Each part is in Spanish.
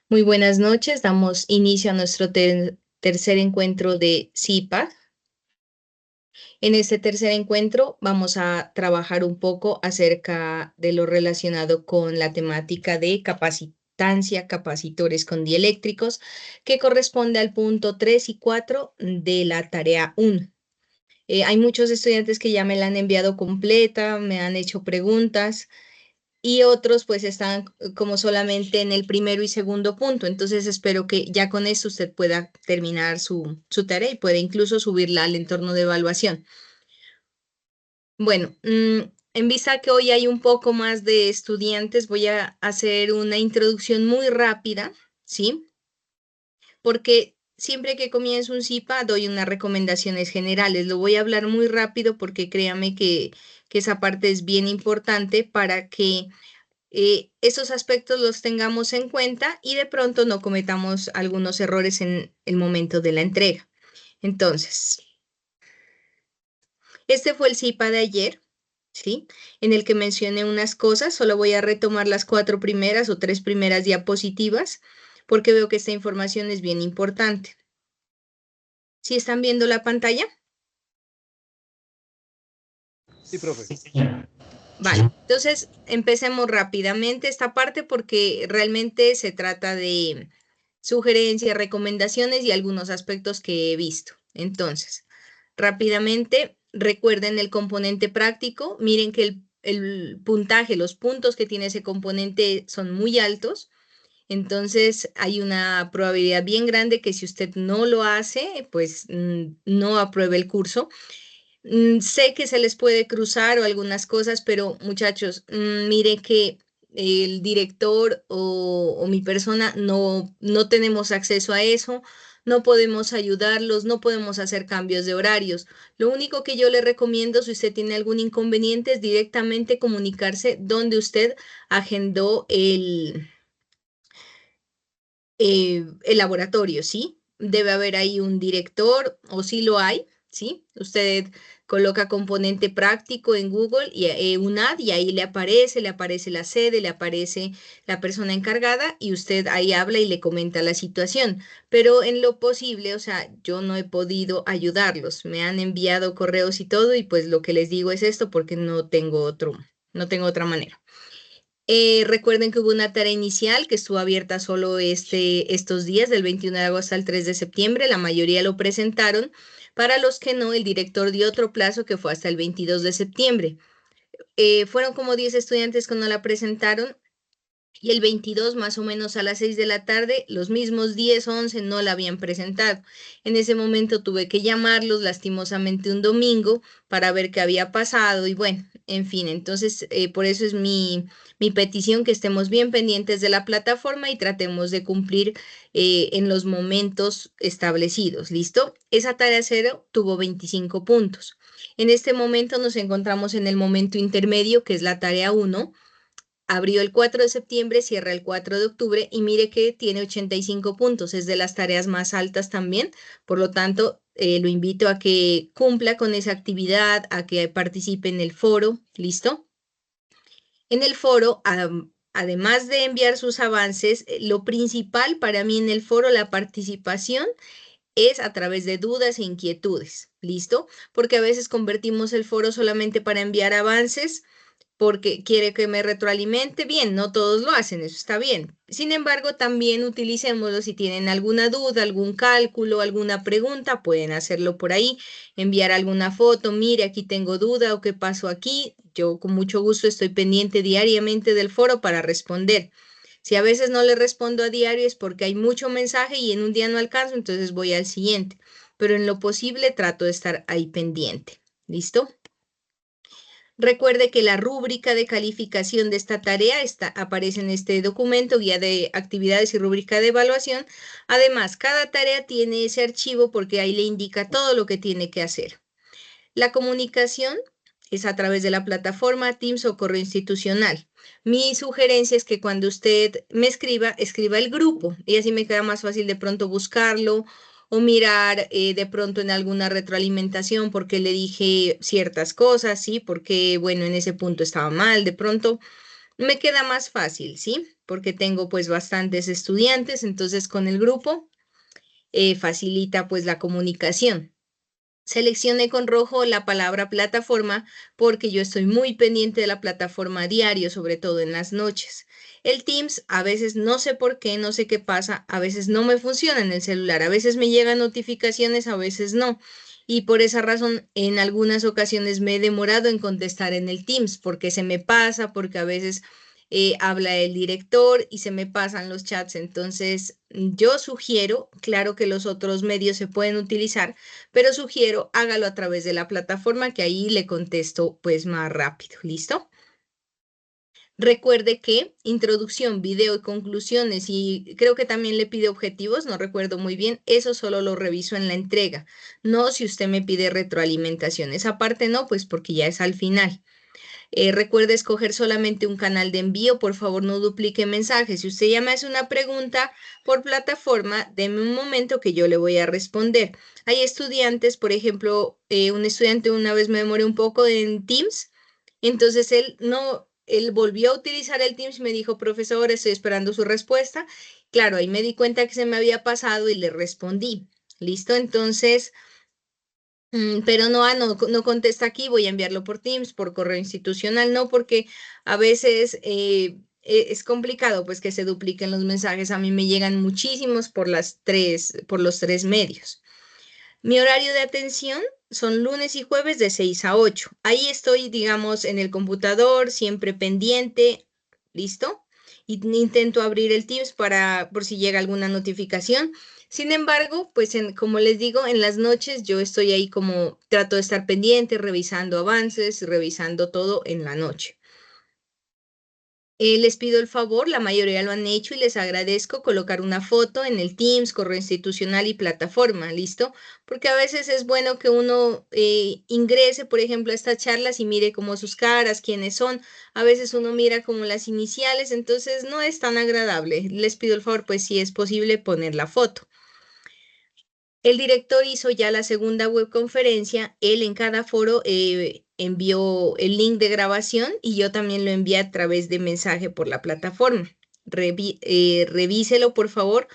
Muy buenas noches. Damos inicio a nuestro tercer encuentro de CIPA. En este tercer encuentro vamos a trabajar un poco acerca de lo relacionado con la temática de capacitancia, capacitores con dieléctricos, que corresponde al punto 3 y 4 de la tarea 1. Hay muchos estudiantes que ya me la han enviado completa, me han hecho preguntas y otros pues están como solamente en el primero y segundo punto. Entonces espero que ya con esto usted pueda terminar su tarea y pueda incluso subirla al entorno de evaluación. Bueno, en vista que hoy hay un poco más de estudiantes, voy a hacer una introducción muy rápida, ¿sí? Porque siempre que comienzo un CIPA doy unas recomendaciones generales. Lo voy a hablar muy rápido porque créame que esa parte es bien importante para que esos aspectos los tengamos en cuenta y de pronto no cometamos algunos errores en el momento de la entrega. Entonces, este fue el CIPA de ayer, ¿sí? En el que mencioné unas cosas, solo voy a retomar las cuatro primeras o tres primeras diapositivas porque veo que esta información es bien importante. ¿Sí están viendo la pantalla? Sí, profe. Vale, entonces empecemos rápidamente esta parte porque realmente se trata de sugerencias, recomendaciones y algunos aspectos que he visto. Entonces, rápidamente, recuerden el componente práctico. Miren que el puntaje, los puntos que tiene ese componente son muy altos. Entonces, hay una probabilidad bien grande que si usted no lo hace, pues no apruebe el curso. Sé que se les puede cruzar o algunas cosas, pero muchachos, mire que el director o mi persona no tenemos acceso a eso, no podemos ayudarlos, no podemos hacer cambios de horarios. Lo único que yo le recomiendo, si usted tiene algún inconveniente, es directamente comunicarse donde usted agendó el laboratorio, ¿sí? Debe haber ahí un director o sí lo hay, ¿sí? Usted coloca componente práctico en Google y un ad y ahí le aparece la sede, le aparece la persona encargada y usted ahí habla y le comenta la situación. Pero en lo posible, o sea, yo no he podido ayudarlos. Me han enviado correos y todo y pues lo que les digo es esto porque no tengo otra manera. Recuerden que hubo una tarea inicial que estuvo abierta solo estos días, del 21 de agosto al 3 de septiembre. La mayoría lo presentaron. Para los que no, el director dio otro plazo que fue hasta el 22 de septiembre. Fueron como 10 estudiantes que no la presentaron y el 22 más o menos a las 6 de la tarde, los mismos 10 o 11 no la habían presentado. En ese momento tuve que llamarlos lastimosamente un domingo para ver qué había pasado y bueno, en fin, entonces por eso es mi petición que estemos bien pendientes de la plataforma y tratemos de cumplir en los momentos establecidos. ¿Listo? Esa tarea cero tuvo 25 puntos. En este momento nos encontramos en el momento intermedio, que es la tarea uno. Abrió el 4 de septiembre, cierra el 4 de octubre y mire que tiene 85 puntos, es de las tareas más altas también, por lo tanto, lo invito a que cumpla con esa actividad, a que participe en el foro, ¿listo? En el foro, además de enviar sus avances, lo principal para mí en el foro, la participación, es a través de dudas e inquietudes, ¿listo? Porque a veces convertimos el foro solamente para enviar avances porque quiere que me retroalimente. Bien, no todos lo hacen, eso está bien. Sin embargo, también utilicémoslo si tienen alguna duda, algún cálculo, alguna pregunta, pueden hacerlo por ahí, enviar alguna foto, mire, aquí tengo duda o qué pasó aquí. Yo con mucho gusto estoy pendiente diariamente del foro para responder. Si a veces no le respondo a diario es porque hay mucho mensaje y en un día no alcanzo, entonces voy al siguiente. Pero en lo posible trato de estar ahí pendiente. ¿Listo? Recuerde que la rúbrica de calificación de esta tarea aparece en este documento, guía de actividades y rúbrica de evaluación. Además, cada tarea tiene ese archivo porque ahí le indica todo lo que tiene que hacer. La comunicación es a través de la plataforma Teams o correo institucional. Mi sugerencia es que cuando usted me escriba, escriba el grupo y así me queda más fácil de pronto buscarlo o mirar de pronto en alguna retroalimentación porque le dije ciertas cosas, ¿sí? Porque, bueno, en ese punto estaba mal, de pronto. Me queda más fácil, ¿sí? Porque tengo pues bastantes estudiantes, entonces con el grupo facilita pues la comunicación. Seleccione con rojo la palabra plataforma porque yo estoy muy pendiente de la plataforma a diario, sobre todo en las noches. El Teams a veces no sé por qué, no sé qué pasa, a veces no me funciona en el celular, a veces me llegan notificaciones, a veces no. Y por esa razón, en algunas ocasiones me he demorado en contestar en el Teams porque se me pasa, porque a veces habla el director y se me pasan los chats. Entonces, yo sugiero, claro que los otros medios se pueden utilizar, pero sugiero hágalo a través de la plataforma que ahí le contesto pues más rápido. ¿Listo? Recuerde que introducción, video y conclusiones, y creo que también le pide objetivos, no recuerdo muy bien, eso solo lo reviso en la entrega, no si usted me pide retroalimentación. Esa parte no, pues porque ya es al final. Recuerde escoger solamente un canal de envío, por favor no duplique mensajes. Si usted ya me hace una pregunta por plataforma, deme un momento que yo le voy a responder. Hay estudiantes, por ejemplo, un estudiante una vez me demoré un poco en Teams, entonces él volvió a utilizar el Teams y me dijo, profesor, estoy esperando su respuesta. Claro, ahí me di cuenta que se me había pasado y le respondí. ¿Listo? Entonces... pero no, no contesta aquí, voy a enviarlo por Teams, por correo institucional, no, porque a veces es complicado pues que se dupliquen los mensajes. A mí me llegan muchísimos por los tres medios. Mi horario de atención son lunes y jueves de 6 a 8. Ahí estoy, digamos, en el computador, siempre pendiente, ¿listo? Y intento abrir el Teams por si llega alguna notificación. Sin embargo, pues como les digo, en las noches yo estoy ahí como trato de estar pendiente, revisando avances, revisando todo en la noche. Les pido el favor, la mayoría lo han hecho y les agradezco colocar una foto en el Teams, correo institucional y plataforma, ¿listo? Porque a veces es bueno que uno ingrese, por ejemplo, a estas charlas y mire como sus caras, quiénes son. A veces uno mira como las iniciales, entonces no es tan agradable. Les pido el favor, pues si es posible, poner la foto. El director hizo ya la segunda webconferencia, él en cada foro envió el link de grabación y yo también lo envié a través de mensaje por la plataforma. Revíselo, por favor,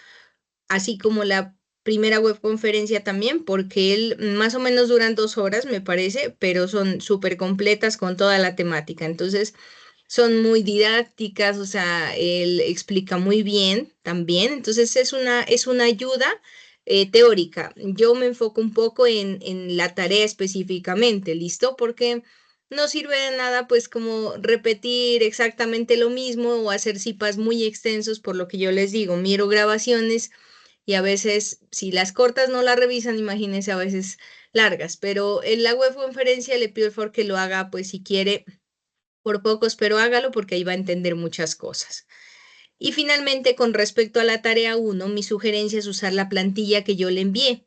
así como la primera webconferencia también, porque él más o menos duran 2 horas, me parece, pero son súper completas con toda la temática. Entonces, son muy didácticas, o sea, él explica muy bien también, entonces es una ayuda teórica. Yo me enfoco un poco en la tarea específicamente, ¿listo? Porque no sirve de nada pues como repetir exactamente lo mismo o hacer cipas muy extensos, por lo que yo les digo, miro grabaciones y a veces si las cortas no las revisan, imagínense a veces largas, pero en la webconferencia le pido el favor que lo haga pues si quiere por pocos, pero hágalo porque ahí va a entender muchas cosas. Y finalmente, con respecto a la tarea 1, mi sugerencia es usar la plantilla que yo le envié.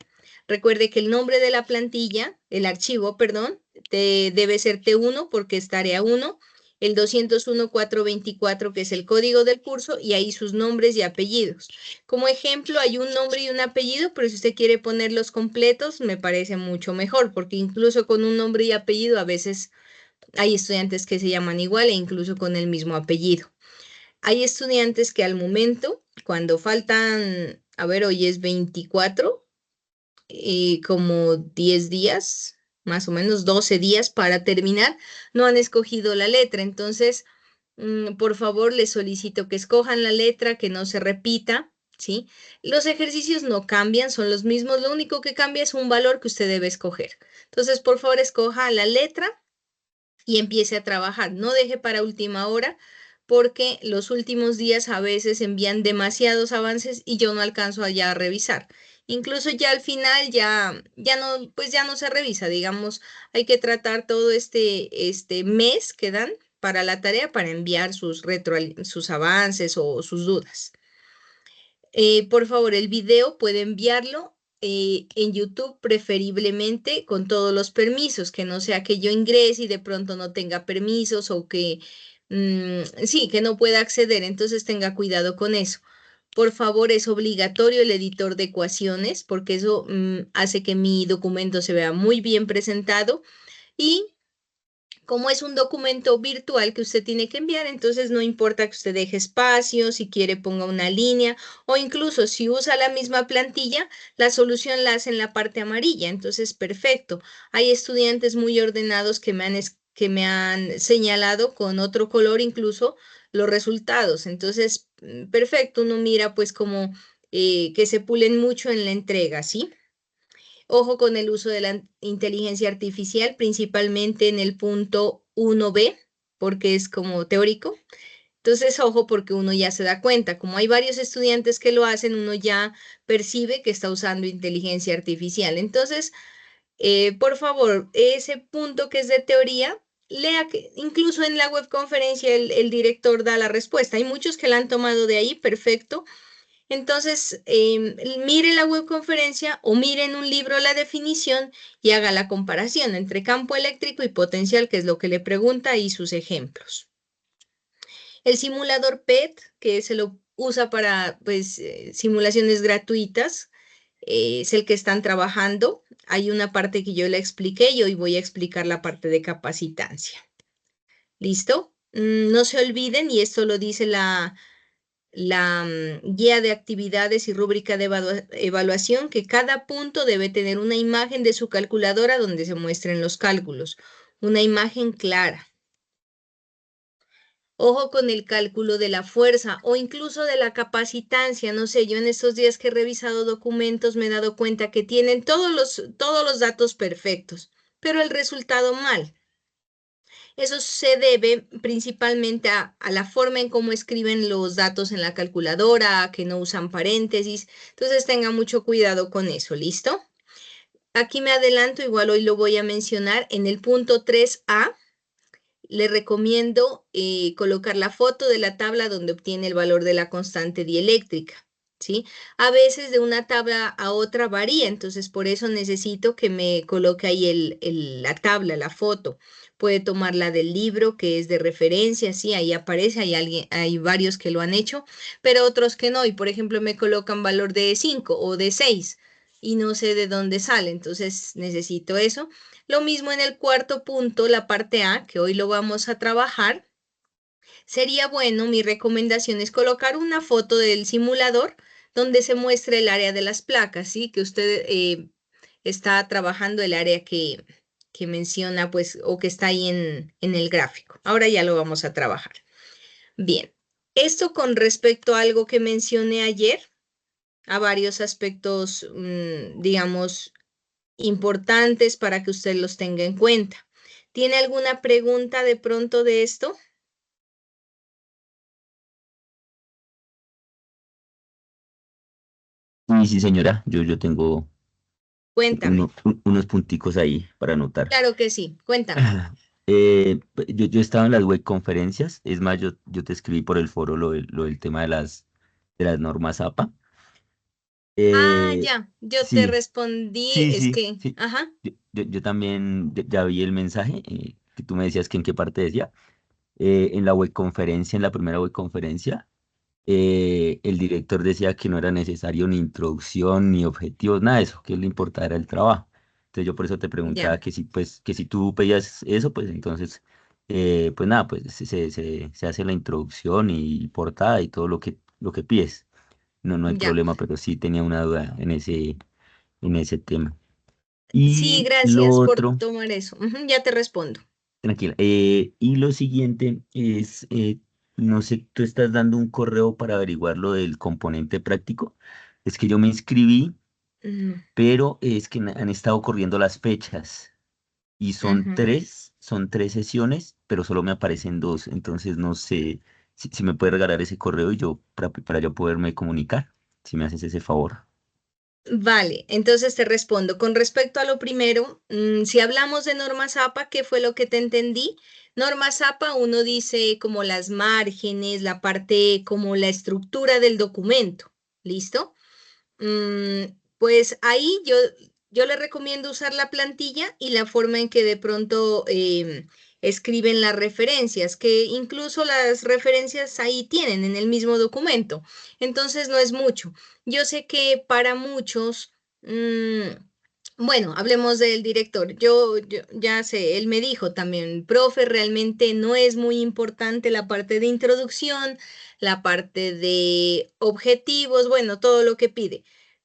Recuerde que el nombre de la plantilla, el archivo, perdón, debe ser T1 porque es tarea 1, el 201.424 que es el código del curso y ahí sus nombres y apellidos. Como ejemplo, hay un nombre y un apellido, pero si usted quiere ponerlos completos, me parece mucho mejor porque incluso con un nombre y apellido a veces hay estudiantes que se llaman igual e incluso con el mismo apellido. Hay estudiantes que al momento, cuando faltan, a ver, hoy es 24, como 10 días, más o menos 12 días para terminar, no han escogido la letra. Entonces, por favor, les solicito que escojan la letra, que no se repita, ¿sí? Los ejercicios no cambian, son los mismos, lo único que cambia es un valor que usted debe escoger. Entonces, por favor, escoja la letra y empiece a trabajar. No deje para última hora porque los últimos días a veces envían demasiados avances y yo no alcanzo allá a revisar. Incluso ya al final ya no, pues ya no se revisa, digamos, hay que tratar todo este mes que dan para la tarea para enviar sus avances o sus dudas. Por favor, el video puede enviarlo en YouTube, preferiblemente con todos los permisos, que no sea que yo ingrese y de pronto no tenga permisos o que sí, que no pueda acceder, entonces tenga cuidado con eso. Por favor, es obligatorio el editor de ecuaciones porque eso hace que mi documento se vea muy bien presentado y Como es un documento virtual que usted tiene que enviar, entonces no importa que usted deje espacio, si quiere ponga una línea o incluso si usa la misma plantilla, la solución la hace en la parte amarilla, entonces perfecto. Hay estudiantes muy ordenados que me han señalado con otro color incluso los resultados, entonces perfecto, uno mira pues como que se pulen mucho en la entrega, ¿sí? Ojo con el uso de la inteligencia artificial, principalmente en el punto 1B, porque es como teórico. Entonces, ojo porque uno ya se da cuenta, como hay varios estudiantes que lo hacen, uno ya percibe que está usando inteligencia artificial. Entonces, por favor, ese punto que es de teoría, lea que incluso en la webconferencia el director da la respuesta. Hay muchos que la han tomado de ahí, perfecto. Entonces, mire la webconferencia o mire en un libro la definición y haga la comparación entre campo eléctrico y potencial, que es lo que le pregunta, y sus ejemplos. El simulador PET, que se lo usa para pues, simulaciones gratuitas, es el que están trabajando. Hay una parte que yo le expliqué y hoy voy a explicar la parte de capacitancia. ¿Listo? No se olviden, y esto lo dice la guía de actividades y rúbrica de evaluación, que cada punto debe tener una imagen de su calculadora donde se muestren los cálculos, una imagen clara. Ojo con el cálculo de la fuerza o incluso de la capacitancia. No sé, yo en estos días que he revisado documentos me he dado cuenta que tienen todos los datos perfectos, pero el resultado mal. Eso se debe principalmente a la forma en cómo escriben los datos en la calculadora, a que no usan paréntesis. Entonces tenga mucho cuidado con eso, ¿listo? Aquí me adelanto, igual hoy lo voy a mencionar. En el punto 3A, le recomiendo colocar la foto de la tabla donde obtiene el valor de la constante dieléctrica, ¿sí? A veces de una tabla a otra varía, entonces por eso necesito que me coloque ahí la tabla, la foto. Puede tomarla del libro que es de referencia, sí, ahí aparece, hay varios que lo han hecho, pero otros que no, y por ejemplo me colocan valor de 5 o de 6 y no sé de dónde sale, entonces necesito eso. Lo mismo en el cuarto punto, la parte A, que hoy lo vamos a trabajar. Sería bueno, mi recomendación es colocar una foto del simulador donde se muestre el área de las placas, ¿sí? Que usted está trabajando el área que menciona, pues, o que está ahí en el gráfico. Ahora ya lo vamos a trabajar. Bien, esto con respecto a algo que mencioné ayer, a varios aspectos, digamos, importantes para que usted los tenga en cuenta. ¿Tiene alguna pregunta de pronto de esto? Sí, sí, señora, yo tengo Cuéntame. unos punticos ahí para anotar. Claro que sí, cuéntame. Ah, yo estaba en las web conferencias, es más, yo te escribí por el foro lo del tema de las normas APA. Ah, Eh, ya, yo te sí, respondí, sí, es sí, que, sí. ajá, Yo también ya vi el mensaje que tú me decías que en qué parte decía. En la web conferencia, en la primera web conferencia, el director decía que no era necesario ni introducción ni objetivos, nada de eso, que le importaba era el trabajo. Entonces yo por eso te preguntaba ya, que si, pues, que si tú pedías eso, pues entonces, pues nada, pues se hace la introducción y portada y todo lo que pides. No, no hay ya. problema, pero sí tenía una duda en ese tema. Sí, Y lo gracias por otro, tomar eso. Ujú, ya te respondo. tranquila, y lo siguiente es, no sé, tú estás dando un correo para averiguar lo del componente práctico. Es que yo me inscribí, Mm, pero es que han estado corriendo las fechas y ujú. son tres sesiones, pero solo me aparecen dos. Entonces no sé si me puedes regalar ese correo y yo para yo poderme comunicar, si me haces ese favor. Vale, entonces te respondo. Con respecto a lo primero, si hablamos de normas APA, ¿qué fue lo que te entendí? Normas APA, uno dice como las márgenes, la parte como la estructura del documento. ¿Listo? Pues ahí yo le recomiendo usar la plantilla y la forma en que de pronto escriben las referencias, que incluso las referencias ahí tienen en el mismo documento. Entonces no es mucho. Yo sé que para muchos Bueno, hablemos del director. Yo ya sé, él me dijo también, profe, realmente no es muy importante la parte de introducción, la parte de objetivos, bueno, todo lo que pide.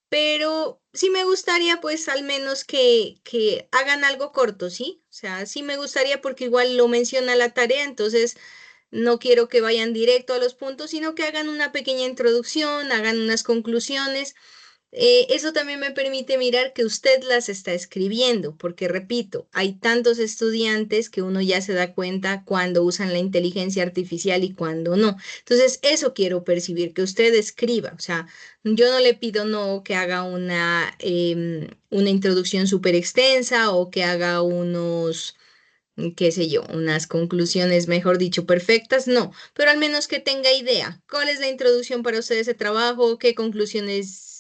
Pero sí me gustaría, pues, al menos que hagan algo corto, ¿sí? O sea, sí me gustaría porque igual lo menciona la tarea, entonces no quiero que vayan directo a los puntos, sino que hagan una pequeña introducción, hagan unas conclusiones. Eso también me permite mirar que usted las está escribiendo, porque repito, hay tantos estudiantes que uno ya se da cuenta cuando usan la inteligencia artificial y cuando no. Entonces, eso quiero percibir, que usted escriba. O sea, yo no le pido no que haga una introducción súper extensa o que haga unos, qué sé yo, unas conclusiones, mejor dicho, perfectas, no, pero al menos que tenga idea. ¿Cuál es la introducción para usted de ese trabajo? ¿Qué conclusiones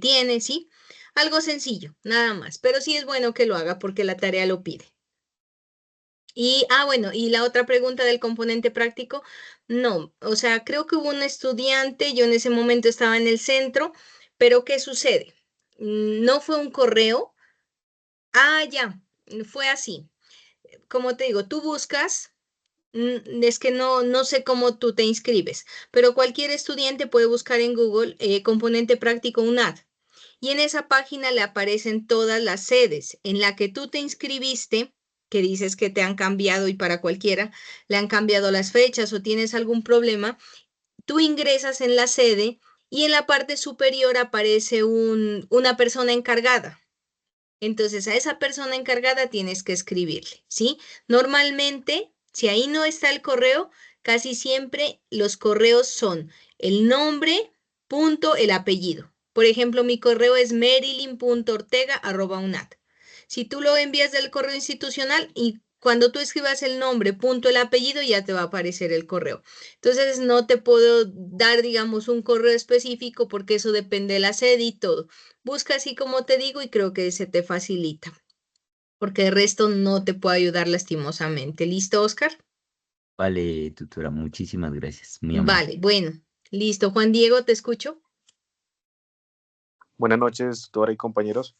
tiene? ¿Sí? Algo sencillo, nada más, pero sí es bueno que lo haga porque la tarea lo pide. Y, bueno, y la otra pregunta del componente práctico, no, o sea, creo que hubo un estudiante, yo en ese momento estaba en el centro, pero ¿qué sucede? No fue un correo. Ya, fue así. Como te digo, tú buscas. Es que no sé cómo tú te inscribes, pero cualquier estudiante puede buscar en Google componente práctico UNAD y en esa página le aparecen todas las sedes en la que tú te inscribiste, que dices que te han cambiado y para cualquiera le han cambiado las fechas o tienes algún problema, tú ingresas en la sede y en la parte superior aparece una persona encargada. Entonces a esa persona encargada tienes que escribirle, ¿sí? Normalmente, si ahí no está el correo, casi siempre los correos son el nombre, punto, el apellido. Por ejemplo, mi correo es marilyn.ortega@unat. Si tú lo envías del correo institucional y cuando tú escribas el nombre, punto, el apellido, ya te va a aparecer el correo. Entonces, no te puedo dar, digamos, un correo específico porque eso depende de la sede y todo. Busca así como te digo y creo que se te facilita, porque el resto no te puedo ayudar lastimosamente. ¿Listo, Oscar? Vale, tutora, muchísimas gracias, muy amable. Vale, bueno, listo. Juan Diego, te escucho. Buenas noches, tutora y compañeros.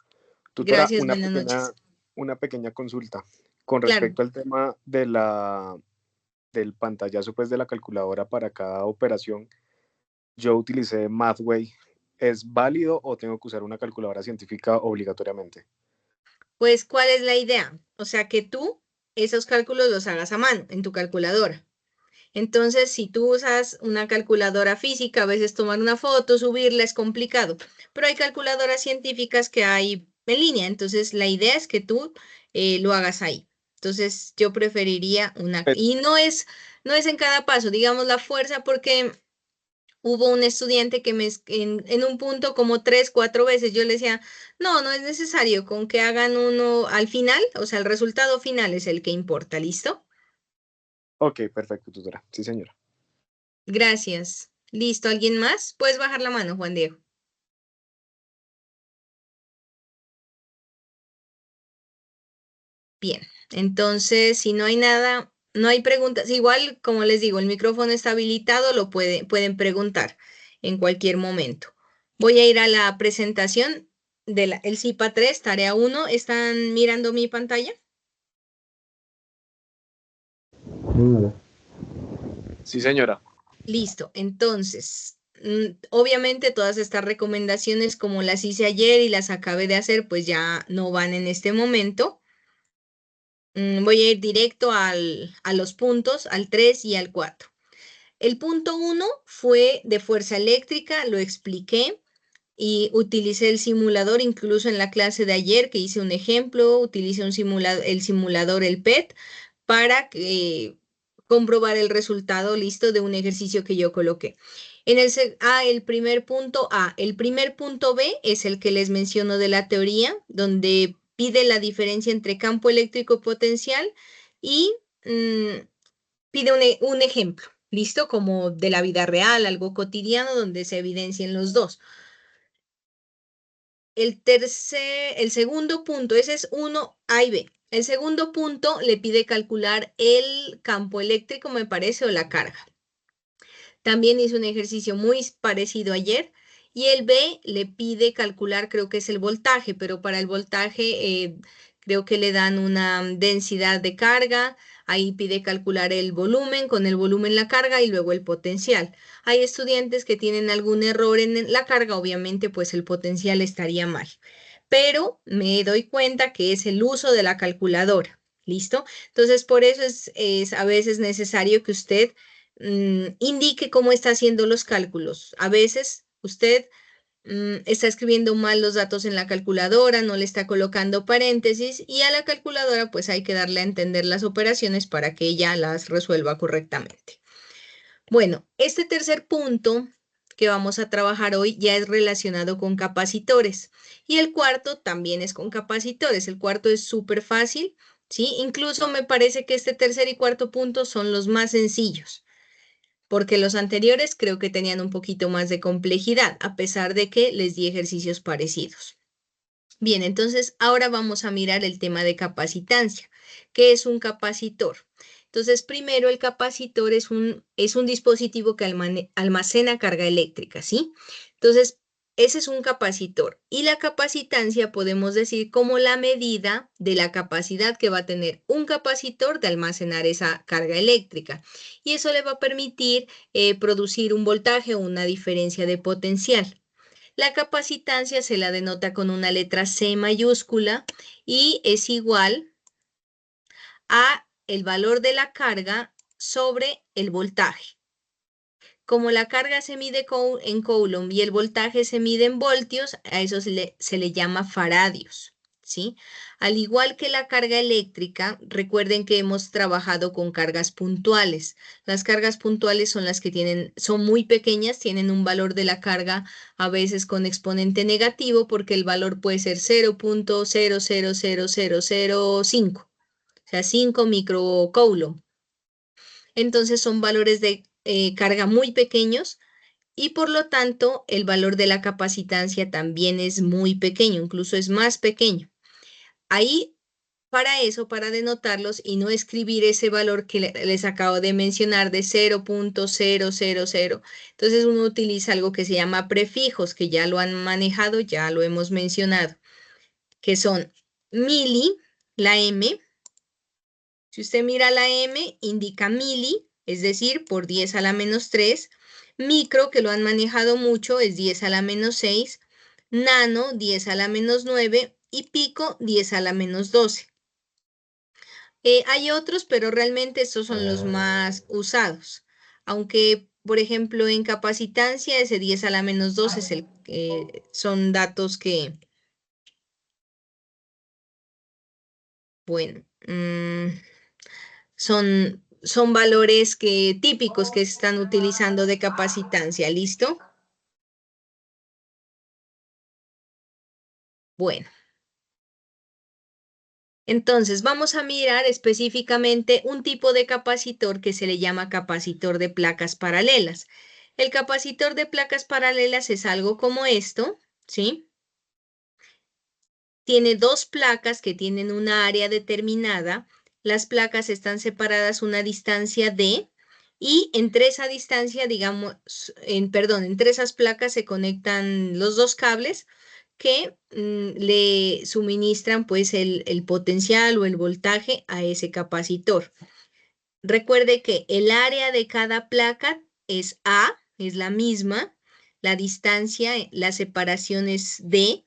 Tutora, Gracias, buenas noches. una pequeña consulta con Claro, respecto al tema del pantallazo pues, de la calculadora para cada operación. Yo utilicé Mathway. ¿Es válido o tengo que usar una calculadora científica obligatoriamente? pues, ¿cuál es la idea? O sea, que tú esos cálculos los hagas a mano en tu calculadora. Entonces, si tú usas una calculadora física, a veces tomar una foto, subirla es complicado, pero hay calculadoras científicas que hay en línea, entonces la idea es que tú lo hagas ahí. Entonces, yo preferiría Pe- y no es en cada paso, digamos la fuerza, porque hubo un estudiante que en un punto como 3, 4 veces yo le decía, no es necesario, con que hagan uno al final, o sea, el resultado final es el que importa, ¿listo? Ok, perfecto, tutora. Sí, señora. Gracias. ¿Listo? ¿Alguien más? Puedes bajar la mano, Juan Diego. Bien. Entonces, si no hay nada, no hay preguntas. Igual, como les digo, el micrófono está habilitado, pueden preguntar en cualquier momento. Voy a ir a la presentación del el CIPA 3, tarea 1. ¿Están mirando mi pantalla? Sí, señora. Listo. Entonces, obviamente todas estas recomendaciones, como las hice ayer y las acabé de hacer, pues ya no van en este momento. Voy a ir directo a los puntos, al 3 y al 4. El punto 1 fue de fuerza eléctrica, lo expliqué y utilicé el simulador incluso en la clase de ayer que hice un ejemplo, utilicé el simulador, el PET, para comprobar el resultado listo de un ejercicio que yo coloqué. El primer punto A. El primer punto B es el que les menciono de la teoría, donde pide la diferencia entre campo eléctrico potencial y pide un ejemplo, ¿listo? Como de la vida real, algo cotidiano donde se evidencien los dos. El segundo punto, ese es 1A y B. El segundo punto le pide calcular el campo eléctrico, me parece, o la carga. También hice un ejercicio muy parecido ayer Y el B le pide calcular, creo que es el voltaje, pero para el voltaje creo que le dan una densidad de carga. Ahí pide calcular el volumen, con el volumen la carga y luego el potencial. Hay estudiantes que tienen algún error en la carga, obviamente pues el potencial estaría mal. Pero me doy cuenta que es el uso de la calculadora. ¿Listo? Entonces, por eso es a veces necesario que usted indique cómo está haciendo los cálculos. A veces usted está escribiendo mal los datos en la calculadora, no le está colocando paréntesis y a la calculadora pues hay que darle a entender las operaciones para que ella las resuelva correctamente. Bueno, este tercer punto que vamos a trabajar hoy ya es relacionado con capacitores y el cuarto también es con capacitores. El cuarto es súper fácil, ¿sí? Incluso me parece que este tercer y cuarto punto son los más sencillos porque los anteriores creo que tenían un poquito más de complejidad, a pesar de que les di ejercicios parecidos. Bien, entonces ahora vamos a mirar el tema de capacitancia. ¿Qué es un capacitor? Entonces, primero el capacitor es un dispositivo que almacena carga eléctrica, ¿sí? Entonces, ese es un capacitor. Y la capacitancia podemos decir como la medida de la capacidad que va a tener un capacitor de almacenar esa carga eléctrica. Y eso le va a permitir producir un voltaje o una diferencia de potencial. La capacitancia se la denota con una letra C mayúscula y es igual a el valor de la carga sobre el voltaje. Como la carga se mide en coulomb y el voltaje se mide en voltios, a eso se le llama faradios, ¿sí? Al igual que la carga eléctrica, recuerden que hemos trabajado con cargas puntuales. Las cargas puntuales son las que son muy pequeñas, tienen un valor de la carga a veces con exponente negativo porque el valor puede ser 0.000005, o sea, 5 microcoulomb. Entonces son valores de carga muy pequeños y por lo tanto el valor de la capacitancia también es muy pequeño, incluso es más pequeño. Ahí, para eso, para denotarlos y no escribir ese valor que les acabo de mencionar de 0.000, entonces uno utiliza algo que se llama prefijos, que ya lo han manejado, ya lo hemos mencionado, que son mili, la M. Si usted mira la M, indica mili, es decir, por 10 a la menos 3. Micro, que lo han manejado mucho, es 10 a la menos 6. Nano, 10 a la menos 9. Y pico, 10 a la menos 12. Hay otros, pero realmente estos son los más usados. Aunque, por ejemplo, en capacitancia, ese 10 a la menos 12 son datos que, bueno, son valores típicos que se están utilizando de capacitancia. ¿Listo? Bueno. Entonces, vamos a mirar específicamente un tipo de capacitor que se le llama capacitor de placas paralelas. El capacitor de placas paralelas es algo como esto, ¿sí? Tiene dos placas que tienen una área determinada. Las placas están separadas una distancia d y entre esa distancia, digamos, entre esas placas se conectan los dos cables que le suministran pues el potencial o el voltaje a ese capacitor. Recuerde que el área de cada placa es A, es la misma, la distancia, la separación es D,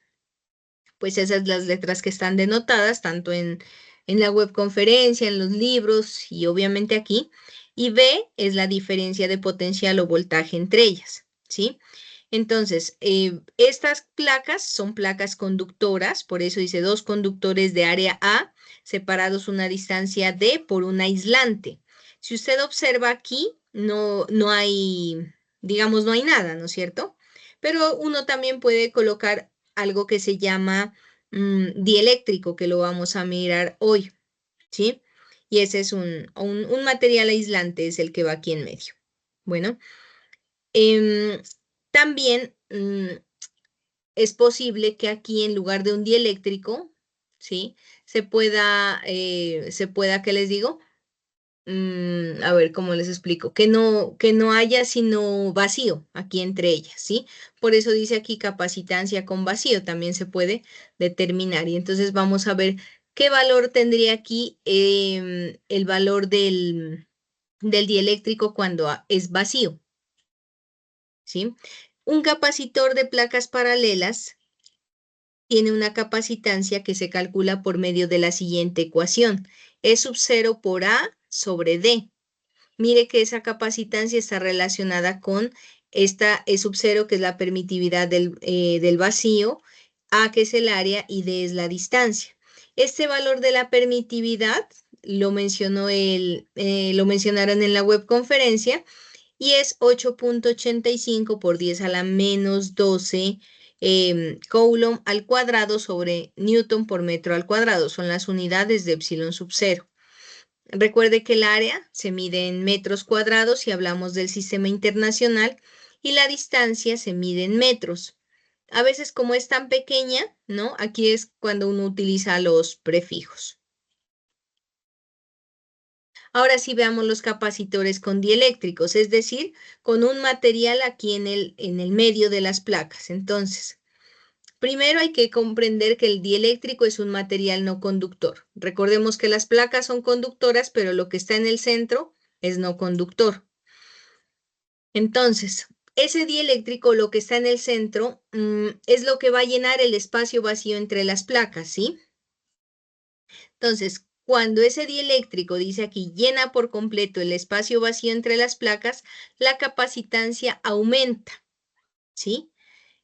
pues esas las letras que están denotadas tanto en la webconferencia, en los libros y obviamente aquí. Y B es la diferencia de potencial o voltaje entre ellas, ¿sí? Entonces, estas placas son placas conductoras, por eso dice dos conductores de área A separados una distancia D por un aislante. Si usted observa aquí, no hay, digamos, no hay nada, ¿no es cierto? Pero uno también puede colocar algo que se llama dieléctrico, que lo vamos a mirar hoy, ¿sí? Y ese es un material aislante, es el que va aquí en medio. Bueno, también es posible que aquí en lugar de un dieléctrico, ¿sí? Se pueda, ¿qué les digo? a ver, ¿cómo les explico? Que no haya sino vacío aquí entre ellas, ¿sí? Por eso dice aquí capacitancia con vacío, también se puede determinar. Y entonces vamos a ver qué valor tendría aquí el valor del dieléctrico cuando es vacío, ¿sí? Un capacitor de placas paralelas tiene una capacitancia que se calcula por medio de la siguiente ecuación. E sub 0 por A sobre D. Mire que esa capacitancia está relacionada con esta E sub 0, que es la permitividad del vacío, A, que es el área, y D es la distancia. Este valor de la permitividad lo mencionaron en la webconferencia y es 8.85 por 10 a la menos 12 Coulomb al cuadrado sobre Newton por metro al cuadrado. Son las unidades de epsilon sub 0. Recuerde que el área se mide en metros cuadrados si hablamos del sistema internacional y la distancia se mide en metros. A veces, como es tan pequeña, ¿no? Aquí es cuando uno utiliza los prefijos. Ahora sí veamos los capacitores con dieléctricos, es decir, con un material aquí en el medio de las placas. Entonces, primero hay que comprender que el dieléctrico es un material no conductor. Recordemos que las placas son conductoras, pero lo que está en el centro es no conductor. Entonces, ese dieléctrico, lo que está en el centro, es lo que va a llenar el espacio vacío entre las placas, ¿sí? Entonces, cuando ese dieléctrico, dice aquí, llena por completo el espacio vacío entre las placas, la capacitancia aumenta, ¿sí?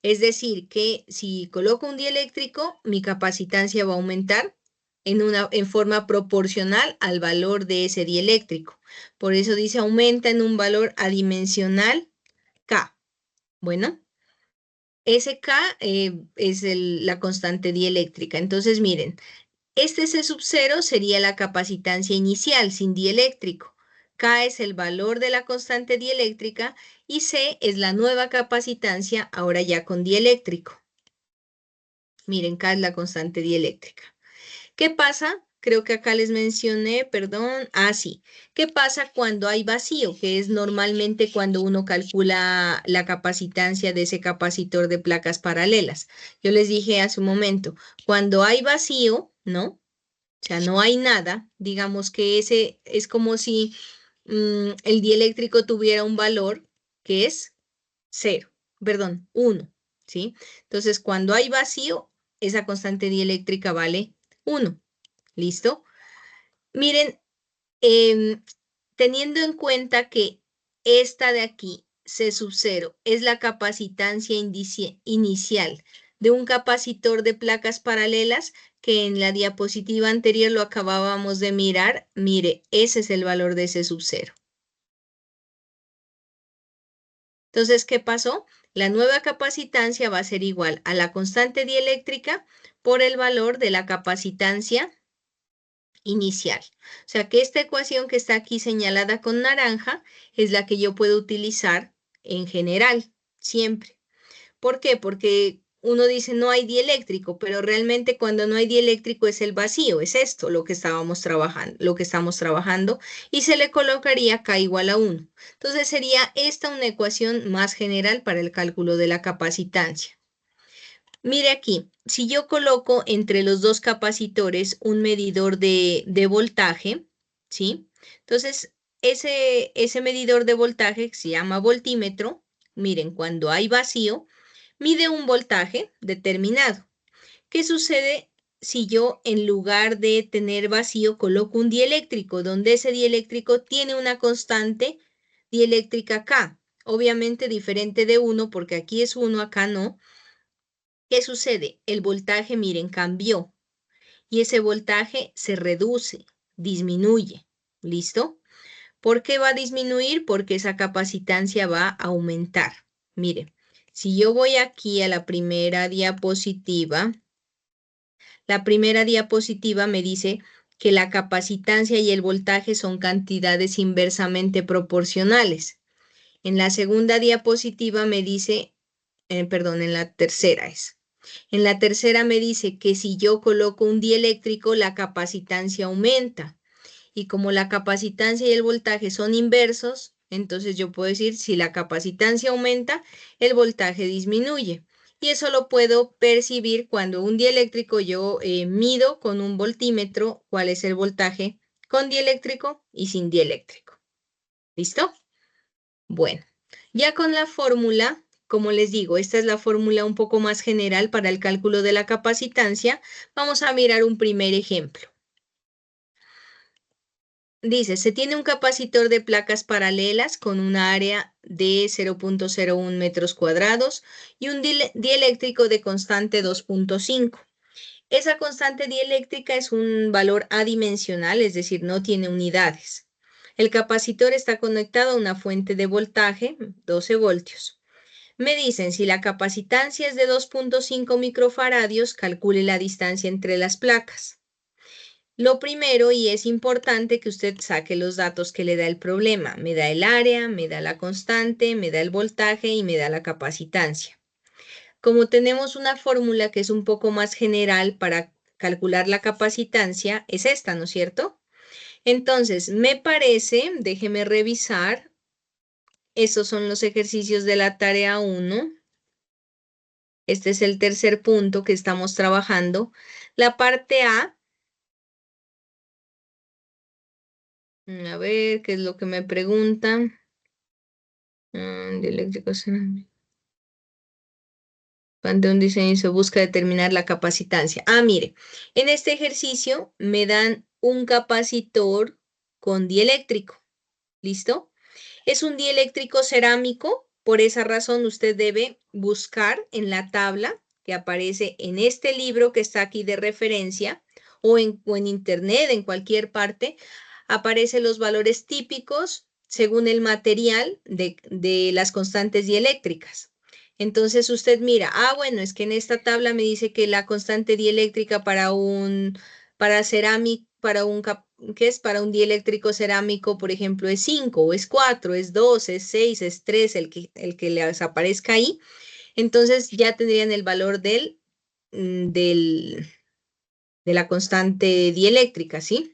Es decir, que si coloco un dieléctrico, mi capacitancia va a aumentar en forma proporcional al valor de ese dieléctrico. Por eso dice aumenta en un valor adimensional K. Bueno, ese K es la constante dieléctrica. Entonces, miren, este C sub 0 sería la capacitancia inicial sin dieléctrico. K es el valor de la constante dieléctrica y C es la nueva capacitancia ahora ya con dieléctrico. Miren, K es la constante dieléctrica. ¿Qué pasa? Creo que acá les mencioné, perdón. Sí. ¿Qué pasa cuando hay vacío? Que es normalmente cuando uno calcula la capacitancia de ese capacitor de placas paralelas. Yo les dije hace un momento, cuando hay vacío, ¿no? O sea, no hay nada. Digamos que ese es como si el dieléctrico tuviera un valor que es 0, perdón, 1, ¿sí? Entonces, cuando hay vacío, esa constante dieléctrica vale 1. ¿Listo? Miren, teniendo en cuenta que esta de aquí, C sub 0, es la capacitancia inicial de un capacitor de placas paralelas que en la diapositiva anterior lo acabábamos de mirar. Mire, ese es el valor de C sub 0. Entonces, ¿qué pasó? La nueva capacitancia va a ser igual a la constante dieléctrica por el valor de la capacitancia inicial. O sea que esta ecuación que está aquí señalada con naranja es la que yo puedo utilizar en general, siempre. ¿Por qué? Porque uno dice no hay dieléctrico, pero realmente cuando no hay dieléctrico es el vacío, es esto lo que estamos trabajando y se le colocaría K igual a 1. Entonces sería esta una ecuación más general para el cálculo de la capacitancia. Mire aquí, si yo coloco entre los dos capacitores un medidor de voltaje, ¿sí? Entonces, ese medidor de voltaje se llama voltímetro. Miren, cuando hay vacío, mide un voltaje determinado. ¿Qué sucede si yo en lugar de tener vacío coloco un dieléctrico, donde ese dieléctrico tiene una constante dieléctrica K? Obviamente diferente de 1, porque aquí es 1, acá no. ¿Qué sucede? El voltaje, miren, cambió y ese voltaje se reduce, disminuye. ¿Listo? ¿Por qué va a disminuir? Porque esa capacitancia va a aumentar. Miren, si yo voy aquí a la primera diapositiva me dice que la capacitancia y el voltaje son cantidades inversamente proporcionales. En la segunda diapositiva me dice, perdón, en la tercera es. En la tercera me dice que si yo coloco un dieléctrico, la capacitancia aumenta. Y como la capacitancia y el voltaje son inversos, entonces yo puedo decir si la capacitancia aumenta, el voltaje disminuye. Y eso lo puedo percibir cuando un dieléctrico yo mido con un voltímetro cuál es el voltaje con dieléctrico y sin dieléctrico. ¿Listo? Bueno, ya con la fórmula, como les digo, esta es la fórmula un poco más general para el cálculo de la capacitancia. Vamos a mirar un primer ejemplo. Dice, se tiene un capacitor de placas paralelas con un área de 0.01 metros cuadrados y un dieléctrico de constante 2.5. Esa constante dieléctrica es un valor adimensional, es decir, no tiene unidades. El capacitor está conectado a una fuente de voltaje, 12 voltios. Me dicen, si la capacitancia es de 2.5 microfaradios, calcule la distancia entre las placas. Lo primero, y es importante que usted saque los datos que le da el problema. Me da el área, me da la constante, me da el voltaje y me da la capacitancia. Como tenemos una fórmula que es un poco más general para calcular la capacitancia, es esta, ¿no es cierto? Entonces, me parece, déjeme revisar, esos son los ejercicios de la tarea 1. Este es el tercer punto que estamos trabajando. La parte A, a ver, ¿qué es lo que me preguntan? Dieléctrico cerámico. Ante un diseño se busca determinar la capacitancia. Mire, en este ejercicio me dan un capacitor con dieléctrico. ¿Listo? Es un dieléctrico cerámico. Por esa razón usted debe buscar en la tabla que aparece en este libro que está aquí de referencia o en internet, en cualquier parte, aparecen los valores típicos según el material de las constantes dieléctricas. Entonces usted mira, bueno, es que en esta tabla me dice que la constante dieléctrica para cerámica, ¿qué es? Para un dieléctrico cerámico, por ejemplo, es 5, o es 4, es 2, es 6, es 3, el que les aparezca ahí. Entonces ya tendrían el valor de la constante dieléctrica, ¿sí?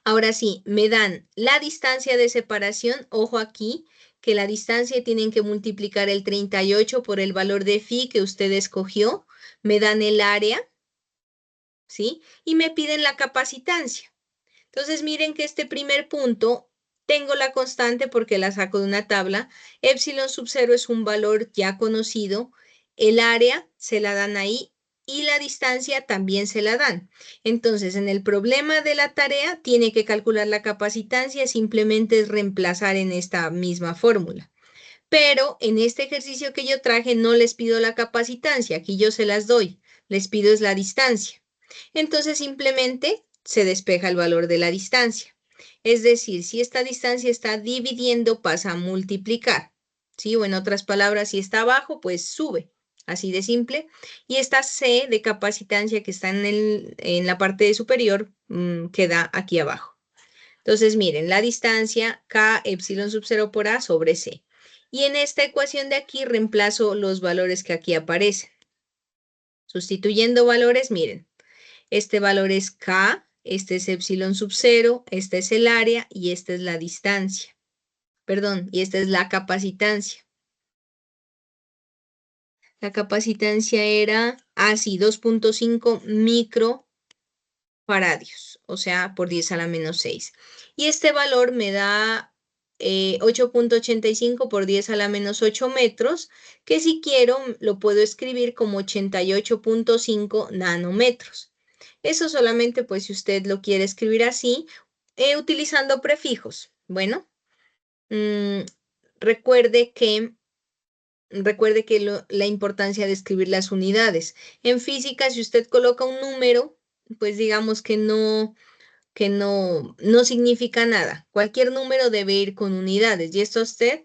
Ahora sí, me dan la distancia de separación. Ojo aquí, que la distancia tienen que multiplicar el 38 por el valor de phi que usted escogió. Me dan el área, ¿sí? Y me piden la capacitancia. Entonces, miren que este primer punto, tengo la constante porque la saco de una tabla. Epsilon sub 0 es un valor ya conocido. El área se la dan ahí y la distancia también se la dan. Entonces, en el problema de la tarea, tiene que calcular la capacitancia, simplemente es reemplazar en esta misma fórmula. Pero en este ejercicio que yo traje no les pido la capacitancia, aquí yo se las doy, les pido es la distancia. Entonces simplemente se despeja el valor de la distancia. Es decir, si esta distancia está dividiendo, pasa a multiplicar. ¿Sí? O en otras palabras, si está abajo, pues sube. Así de simple. Y esta C de capacitancia que está en la parte superior queda aquí abajo. Entonces, miren, la distancia K epsilon sub 0 por A sobre C. Y en esta ecuación de aquí reemplazo los valores que aquí aparecen. Sustituyendo valores, miren, este valor es K, este es epsilon sub 0, este es el área y esta es la distancia. Perdón, y esta es la capacitancia. La capacitancia era así, 2.5 microfaradios, o sea, por 10 a la menos 6. Y este valor me da 8.85 por 10 a la menos 8 metros, que si quiero lo puedo escribir como 88.5 nanómetros. Eso solamente pues si usted lo quiere escribir así, utilizando prefijos. Bueno, recuerde que la importancia de escribir las unidades. En física, si usted coloca un número, pues digamos que no significa nada. Cualquier número debe ir con unidades y esto a usted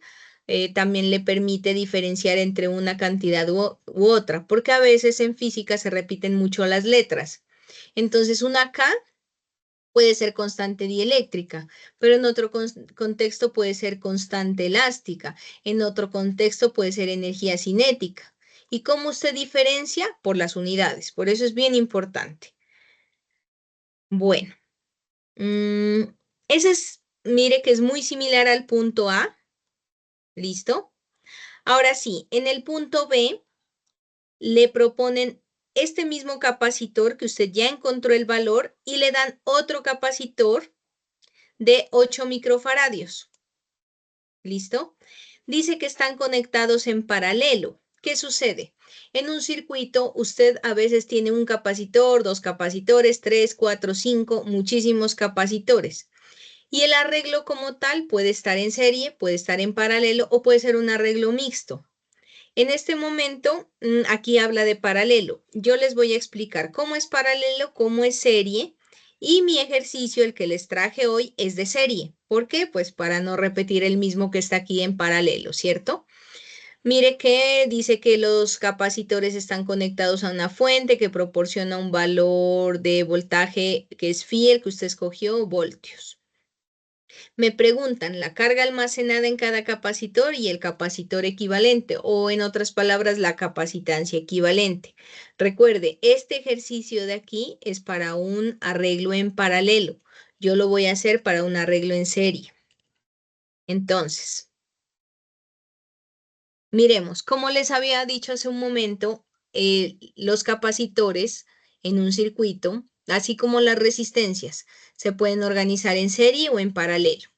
también le permite diferenciar entre una cantidad u otra, porque a veces en física se repiten mucho las letras. Entonces, una K puede ser constante dieléctrica, pero en otro contexto puede ser constante elástica, en otro contexto puede ser energía cinética. ¿Y cómo usted diferencia? Por las unidades, por eso es bien importante. Bueno, Ese es, mire que es muy similar al punto A. ¿Listo? Ahora sí, en el punto B le proponen este mismo capacitor que usted ya encontró el valor y le dan otro capacitor de 8 microfaradios. ¿Listo? Dice que están conectados en paralelo. ¿Qué sucede? En un circuito usted a veces tiene un capacitor, dos capacitores, 3, 4, 5, muchísimos capacitores. Y el arreglo como tal puede estar en serie, puede estar en paralelo o puede ser un arreglo mixto. En este momento, aquí habla de paralelo. Yo les voy a explicar cómo es paralelo, cómo es serie. Y mi ejercicio, el que les traje hoy, es de serie. ¿Por qué? Pues para no repetir el mismo que está aquí en paralelo, ¿cierto? Mire que dice que los capacitores están conectados a una fuente que proporciona un valor de voltaje que es phi, el que usted escogió, voltios. Me preguntan la carga almacenada en cada capacitor y el capacitor equivalente, o en otras palabras, la capacitancia equivalente. Recuerde, este ejercicio de aquí es para un arreglo en paralelo. Yo lo voy a hacer para un arreglo en serie. Entonces, miremos, como les había dicho hace un momento, los capacitores en un circuito, así como las resistencias, se pueden organizar en serie o en paralelo.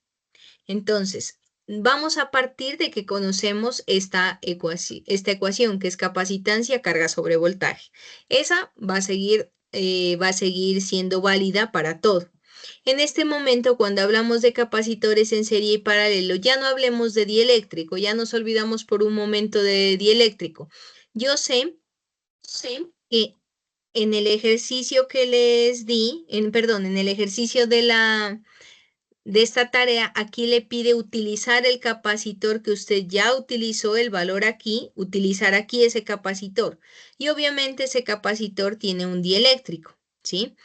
Entonces, vamos a partir de que conocemos esta ecuación que es capacitancia, carga sobre voltaje. Esa va a seguir siendo válida para todo. En este momento, cuando hablamos de capacitores en serie y paralelo, ya no hablemos de dieléctrico, ya nos olvidamos por un momento de dieléctrico. Yo sé que en el ejercicio que les di, en el ejercicio de esta tarea, aquí le pide utilizar el capacitor que usted ya utilizó el valor aquí, utilizar aquí ese capacitor. Y obviamente ese capacitor tiene un dieléctrico, ¿sí?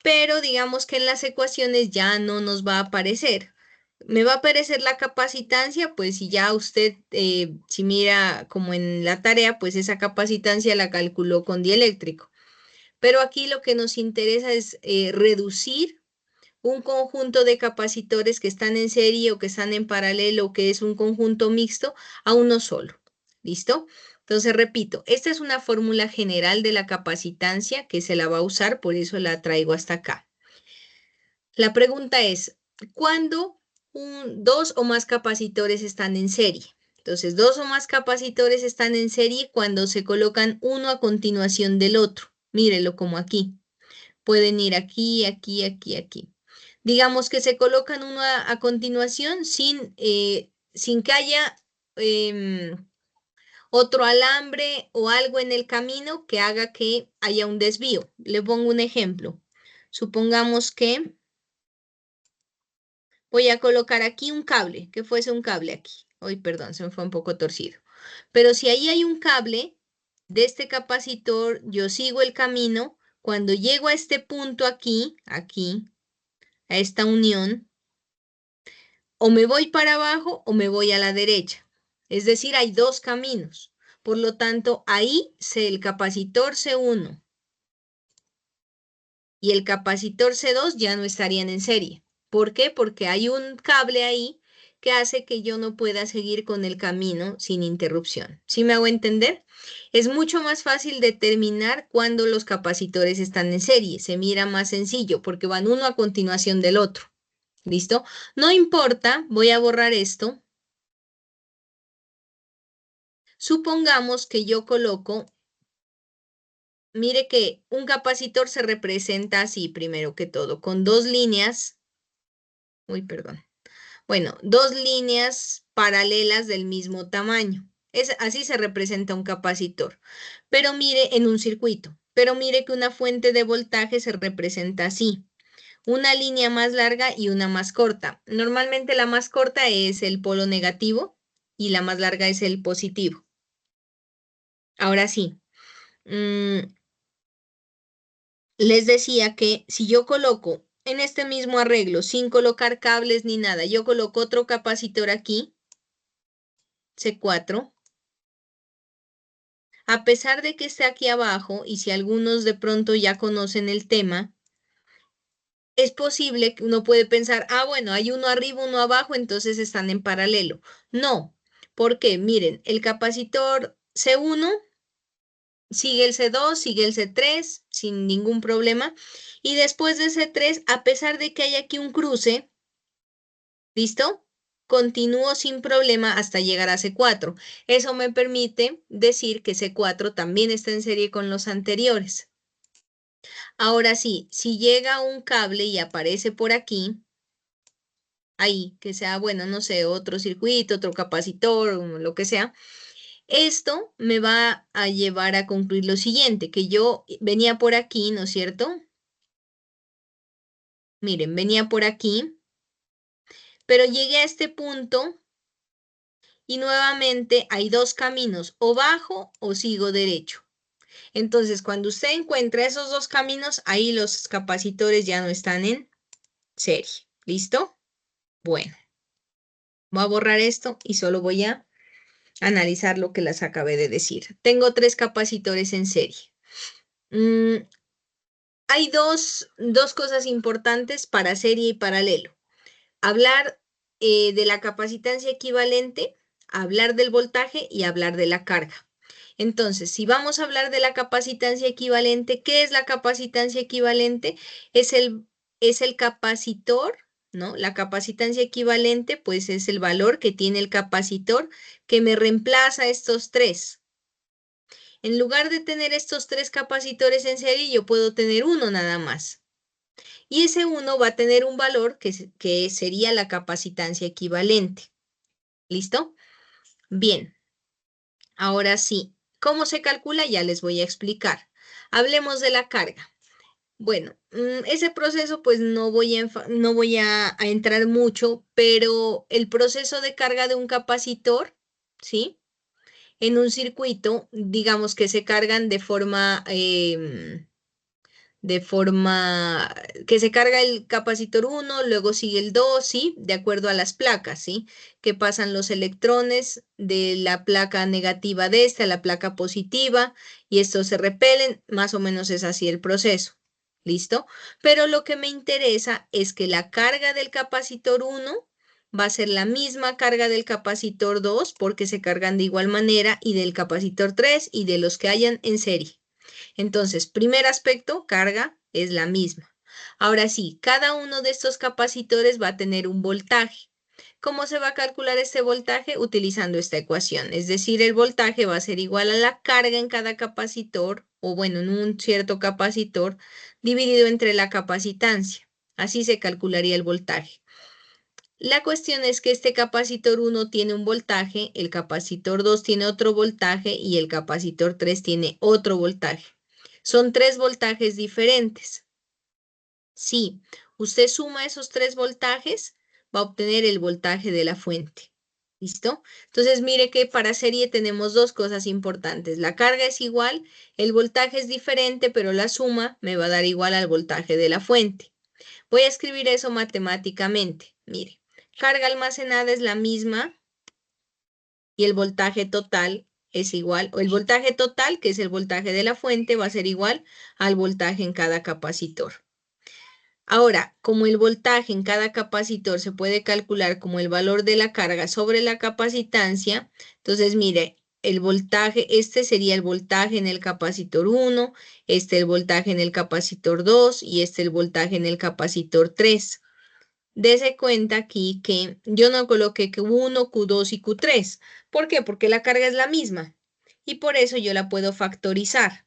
Pero digamos que en las ecuaciones ya no nos va a aparecer. Me va a aparecer la capacitancia, pues si ya usted, si mira como en la tarea, pues esa capacitancia la calculó con dieléctrico. Pero aquí lo que nos interesa es reducir un conjunto de capacitores que están en serie o que están en paralelo, que es un conjunto mixto, a uno solo. ¿Listo? Entonces, repito, esta es una fórmula general de la capacitancia que se la va a usar, por eso la traigo hasta acá. La pregunta es, ¿cuándo dos o más capacitores están en serie? Entonces, dos o más capacitores están en serie cuando se colocan uno a continuación del otro. Mírelo como aquí. Pueden ir aquí, aquí, aquí, aquí. Digamos que se colocan uno a continuación sin que haya otro alambre o algo en el camino que haga que haya un desvío. Le pongo un ejemplo. Supongamos que voy a colocar aquí un cable, que fuese un cable aquí. Ay, perdón, se me fue un poco torcido. Pero si ahí hay un cable de este capacitor, yo sigo el camino. Cuando llego a este punto aquí, a esta unión, o me voy para abajo o me voy a la derecha. Es decir, hay dos caminos. Por lo tanto, ahí el capacitor C1 y el capacitor C2 ya no estarían en serie. ¿Por qué? Porque hay un cable ahí que hace que yo no pueda seguir con el camino sin interrupción. ¿Sí me hago entender? Es mucho más fácil determinar cuando los capacitores están en serie. Se mira más sencillo porque van uno a continuación del otro. ¿Listo? No importa, voy a borrar esto. Supongamos que yo coloco, mire que un capacitor se representa así, primero que todo, con dos líneas, perdón. Bueno, dos líneas paralelas del mismo tamaño. Así se representa un capacitor. Pero mire en un circuito, pero mire que una fuente de voltaje se representa así. Una línea más larga y una más corta. Normalmente la más corta es el polo negativo y la más larga es el positivo. Ahora sí, les decía que si yo coloco en este mismo arreglo, sin colocar cables ni nada, yo coloco otro capacitor aquí, C4, a pesar de que esté aquí abajo, y si algunos de pronto ya conocen el tema, es posible que uno puede pensar, ah, bueno, hay uno arriba, uno abajo, entonces están en paralelo. No, porque miren, el capacitor C1 sigue el C2, sigue el C3 sin ningún problema. Y después de C3, a pesar de que hay aquí un cruce, ¿listo? Continúo sin problema hasta llegar a C4. Eso me permite decir que C4 también está en serie con los anteriores. Ahora sí, si llega un cable y aparece por aquí, ahí, que sea, bueno, no sé, otro circuito, otro capacitor, o lo que sea, esto me va a llevar a concluir lo siguiente, que yo venía por aquí, ¿no es cierto? Miren, venía por aquí, pero llegué a este punto y nuevamente hay dos caminos, o bajo o sigo derecho. Entonces, cuando usted encuentra esos dos caminos, ahí los capacitores ya no están en serie. ¿Listo? Bueno, voy a borrar esto y solo voy a analizar lo que les acabé de decir. Tengo tres capacitores en serie. Hay dos cosas importantes para serie y paralelo. Hablar de la capacitancia equivalente, hablar del voltaje y hablar de la carga. Entonces, si vamos a hablar de la capacitancia equivalente, ¿qué es la capacitancia equivalente? Es el capacitor, ¿no? La capacitancia equivalente, pues es el valor que tiene el capacitor que me reemplaza estos tres. En lugar de tener estos tres capacitores en serie, yo puedo tener uno nada más. Y ese uno va a tener un valor que sería la capacitancia equivalente. ¿Listo? Bien. Ahora sí, ¿cómo se calcula? Ya les voy a explicar. Hablemos de la carga. Bueno, ese proceso pues no voy a entrar mucho, pero el proceso de carga de un capacitor, ¿sí? En un circuito, digamos que se cargan de forma que se carga el capacitor 1, luego sigue el 2, ¿sí? De acuerdo a las placas, ¿sí? Que pasan los electrones de la placa negativa de esta a la placa positiva y estos se repelen, más o menos es así el proceso. ¿Listo? Pero lo que me interesa es que la carga del capacitor 1 va a ser la misma carga del capacitor 2 porque se cargan de igual manera y del capacitor 3 y de los que hayan en serie. Entonces, primer aspecto, carga es la misma. Ahora sí, cada uno de estos capacitores va a tener un voltaje. ¿Cómo se va a calcular este voltaje? Utilizando esta ecuación. Es decir, el voltaje va a ser igual a la carga en cada capacitor, o bueno, en un cierto capacitor, dividido entre la capacitancia. Así se calcularía el voltaje. La cuestión es que este capacitor 1 tiene un voltaje, el capacitor 2 tiene otro voltaje y el capacitor 3 tiene otro voltaje. Son tres voltajes diferentes. Si usted suma esos tres voltajes, va a obtener el voltaje de la fuente. ¿Listo? Entonces, mire que para serie tenemos dos cosas importantes. La carga es igual, el voltaje es diferente, pero la suma me va a dar igual al voltaje de la fuente. Voy a escribir eso matemáticamente. Mire, carga almacenada es la misma y el voltaje total es igual, o el voltaje total, que es el voltaje de la fuente, va a ser igual al voltaje en cada capacitor. Ahora, como el voltaje en cada capacitor se puede calcular como el valor de la carga sobre la capacitancia, entonces mire, el voltaje, este sería el voltaje en el capacitor 1, este el voltaje en el capacitor 2 y este el voltaje en el capacitor 3. Dese cuenta aquí que yo no coloqué Q1, Q2 y Q3. ¿Por qué? Porque la carga es la misma y por eso yo la puedo factorizar.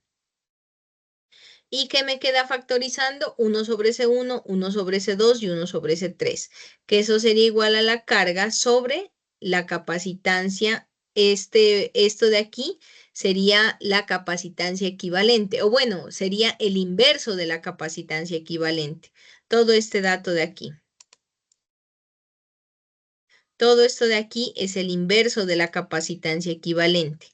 ¿Y qué me queda factorizando? 1 sobre C1, 1 sobre C2 y 1 sobre C3, que eso sería igual a la carga sobre la capacitancia. Esto de aquí sería la capacitancia equivalente, o bueno, sería el inverso de la capacitancia equivalente. Todo este dato de aquí. Todo esto de aquí es el inverso de la capacitancia equivalente.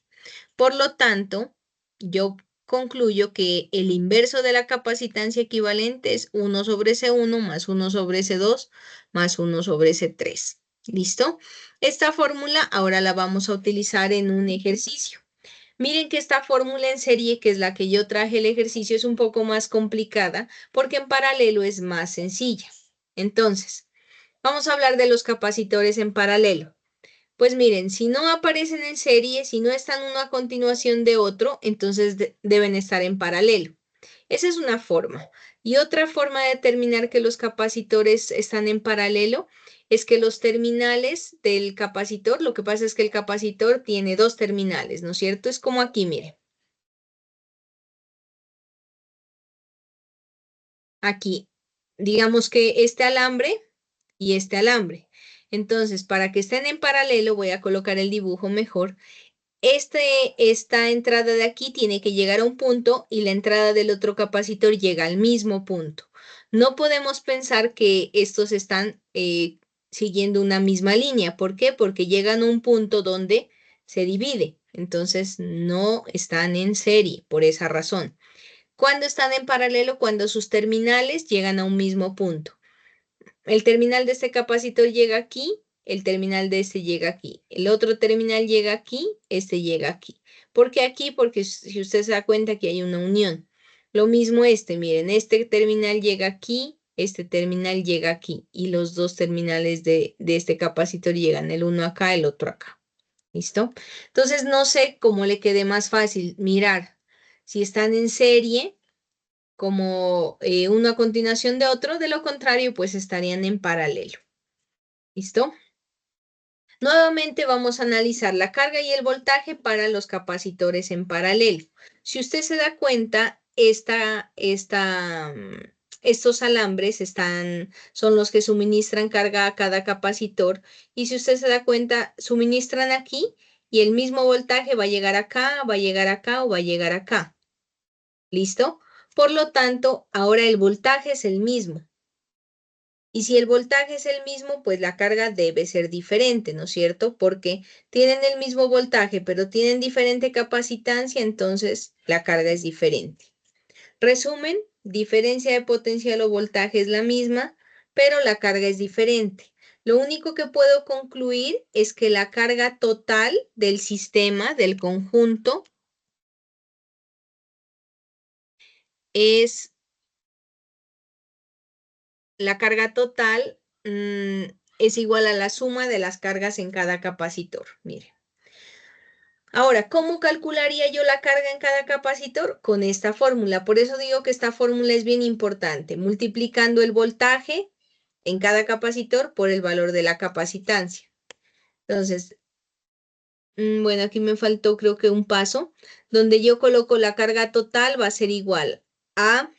Por lo tanto, yo concluyo que el inverso de la capacitancia equivalente es 1 sobre C1 más 1 sobre C2 más 1 sobre C3. ¿Listo? Esta fórmula ahora la vamos a utilizar en un ejercicio. Miren que esta fórmula en serie, que es la que yo traje el ejercicio, es un poco más complicada porque en paralelo es más sencilla. Entonces, vamos a hablar de los capacitores en paralelo. Pues miren, si no aparecen en serie, si no están uno a continuación de otro, entonces deben estar en paralelo. Esa es una forma. Y otra forma de determinar que los capacitores están en paralelo es que los terminales del capacitor, lo que pasa es que el capacitor tiene dos terminales, ¿no es cierto? Es como aquí, miren. Aquí, digamos que este alambre y este alambre. Entonces, para que estén en paralelo, voy a colocar el dibujo mejor. Esta entrada de aquí tiene que llegar a un punto y la entrada del otro capacitor llega al mismo punto. No podemos pensar que estos están siguiendo una misma línea. ¿Por qué? Porque llegan a un punto donde se divide. Entonces no están en serie por esa razón. ¿Cuándo están en paralelo? Cuando sus terminales llegan a un mismo punto. El terminal de este capacitor llega aquí, el terminal de este llega aquí. El otro terminal llega aquí, este llega aquí. ¿Por qué aquí? Porque si usted se da cuenta que hay una unión. Lo mismo este, miren, este terminal llega aquí, este terminal llega aquí. Y los dos terminales de este capacitor llegan, el uno acá, el otro acá. ¿Listo? Entonces no sé cómo le quede más fácil mirar si están en serie como uno a continuación de otro, de lo contrario, pues estarían en paralelo. ¿Listo? Nuevamente vamos a analizar la carga y el voltaje para los capacitores en paralelo. Si usted se da cuenta, estos alambres son los que suministran carga a cada capacitor y si usted se da cuenta, suministran aquí y el mismo voltaje va a llegar acá, va a llegar acá o va a llegar acá. ¿Listo? Por lo tanto, ahora el voltaje es el mismo. Y si el voltaje es el mismo, pues la carga debe ser diferente, ¿no es cierto? Porque tienen el mismo voltaje, pero tienen diferente capacitancia, entonces la carga es diferente. Resumen, diferencia de potencial o voltaje es la misma, pero la carga es diferente. Lo único que puedo concluir es que la carga total del sistema, del conjunto, es la carga total es igual a la suma de las cargas en cada capacitor. Mire. Ahora, ¿cómo calcularía yo la carga en cada capacitor? Con esta fórmula. Por eso digo que esta fórmula es bien importante. Multiplicando el voltaje en cada capacitor por el valor de la capacitancia. Entonces, bueno, aquí me faltó creo que un paso. Donde yo coloco la carga total va a ser igual a...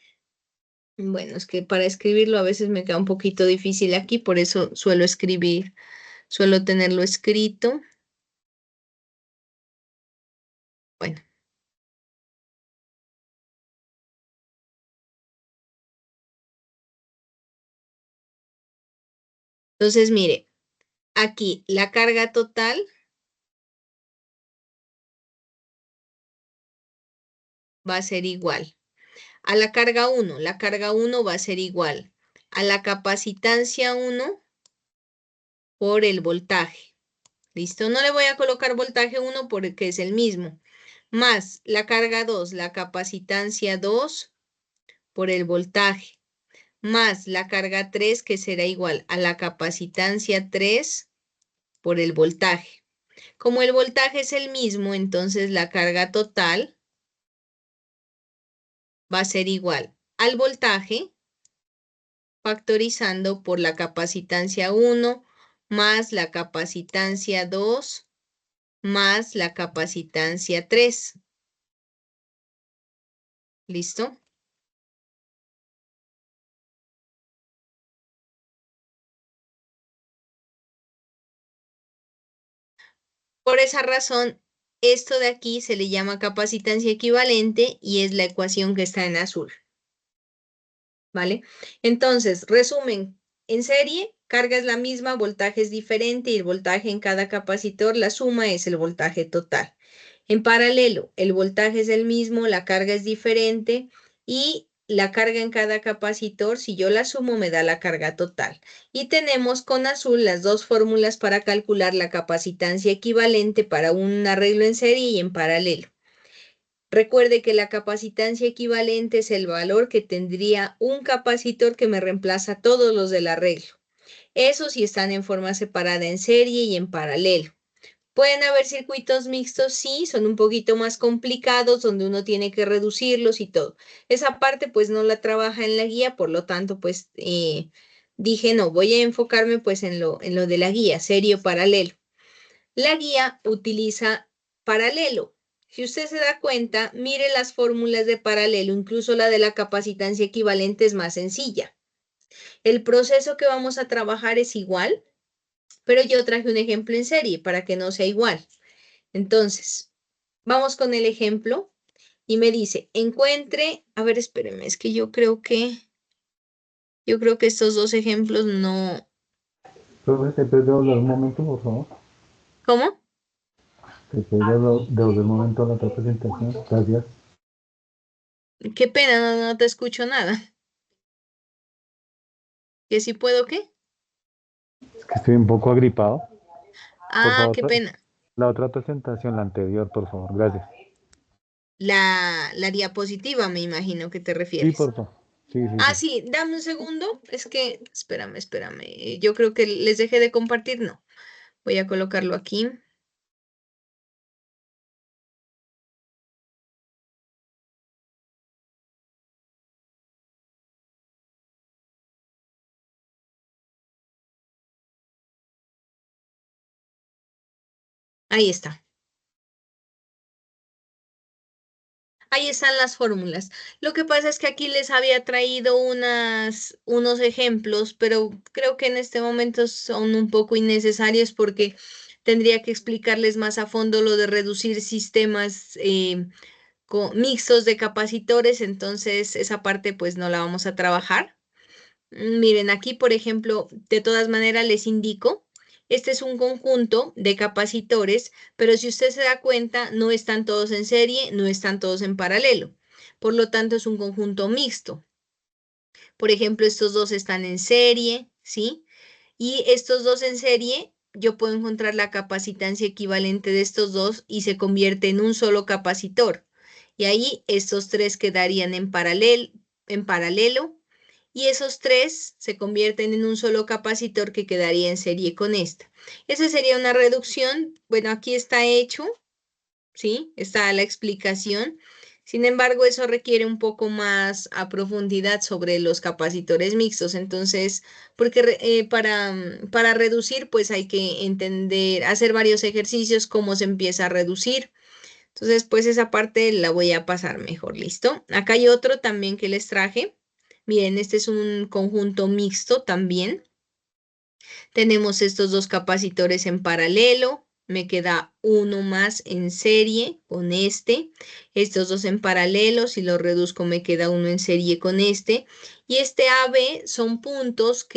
Bueno, es que para escribirlo a veces me queda un poquito difícil aquí, por eso suelo tenerlo escrito. Bueno. Entonces, mire, aquí la carga total va a ser igual a la carga 1. La carga 1 va a ser igual a la capacitancia 1 por el voltaje. ¿Listo? No le voy a colocar voltaje 1 porque es el mismo. Más la carga 2, la capacitancia 2 por el voltaje. Más la carga 3 que será igual a la capacitancia 3 por el voltaje. Como el voltaje es el mismo, entonces la carga total va a ser igual al voltaje factorizando por la capacitancia 1 más la capacitancia 2 más la capacitancia 3. ¿Listo? Por esa razón, esto de aquí se le llama capacitancia equivalente y es la ecuación que está en azul. ¿Vale? Entonces, resumen, en serie, carga es la misma, voltaje es diferente y el voltaje en cada capacitor, la suma es el voltaje total. En paralelo, el voltaje es el mismo, la carga es diferente y la carga en cada capacitor, si yo la sumo, me da la carga total. Y tenemos con azul las dos fórmulas para calcular la capacitancia equivalente para un arreglo en serie y en paralelo. Recuerde que la capacitancia equivalente es el valor que tendría un capacitor que me reemplaza todos los del arreglo. Eso sí están en forma separada en serie y en paralelo. ¿Pueden haber circuitos mixtos? Sí, son un poquito más complicados, donde uno tiene que reducirlos y todo. Esa parte pues no la trabaja en la guía, por lo tanto pues dije no, voy a enfocarme pues en lo de la guía, serie o paralelo. La guía utiliza paralelo. Si usted se da cuenta, mire las fórmulas de paralelo, incluso la de la capacitancia equivalente es más sencilla. El proceso que vamos a trabajar es igual, pero yo traje un ejemplo en serie para que no sea igual. Entonces, vamos con el ejemplo y me dice, encuentre, a ver, espéreme, es que yo creo que estos dos ejemplos no. Profe, ¿te puedes devolver un momento, por favor? ¿Cómo? ¿Te puedes devolver un momento a la otra presentación? Gracias. Qué pena, no te escucho nada. ¿Que sí puedo qué? Es que estoy un poco agripado. Por Ah, favor, qué pena. la otra presentación, la anterior, por favor. Gracias. La diapositiva, me imagino que te Sí, refieres. por favor. Sí, sí, Ah, sí. sí, dame un segundo. Es que, espérame. Yo creo que les dejé de compartir. No. Voy a colocarlo aquí. Ahí está. Ahí están las fórmulas. Lo que pasa es que aquí les había traído unos ejemplos, pero creo que en este momento son un poco innecesarios porque tendría que explicarles más a fondo lo de reducir sistemas mixtos de capacitores, entonces esa parte pues no la vamos a trabajar. Miren, aquí por ejemplo, de todas maneras les indico, este es un conjunto de capacitores, pero si usted se da cuenta, no están todos en serie, no están todos en paralelo. Por lo tanto, es un conjunto mixto. Por ejemplo, estos dos están en serie, ¿sí? Y estos dos en serie, yo puedo encontrar la capacitancia equivalente de estos dos y se convierte en un solo capacitor. Y ahí estos tres quedarían en paralelo y esos tres se convierten en un solo capacitor que quedaría en serie con esta. Esa sería una reducción. Bueno, aquí está hecho, ¿sí? Está la explicación. Sin embargo, eso requiere un poco más a profundidad sobre los capacitores mixtos. Entonces, porque para reducir, pues hay que entender, hacer varios ejercicios, cómo se empieza a reducir. Entonces, pues esa parte la voy a pasar mejor, ¿listo? Acá hay otro también que les traje. Miren, este es un conjunto mixto también. Tenemos estos dos capacitores en paralelo. Me queda uno más en serie con este. Estos dos en paralelo, si lo reduzco me queda uno en serie con este. Y este AB son puntos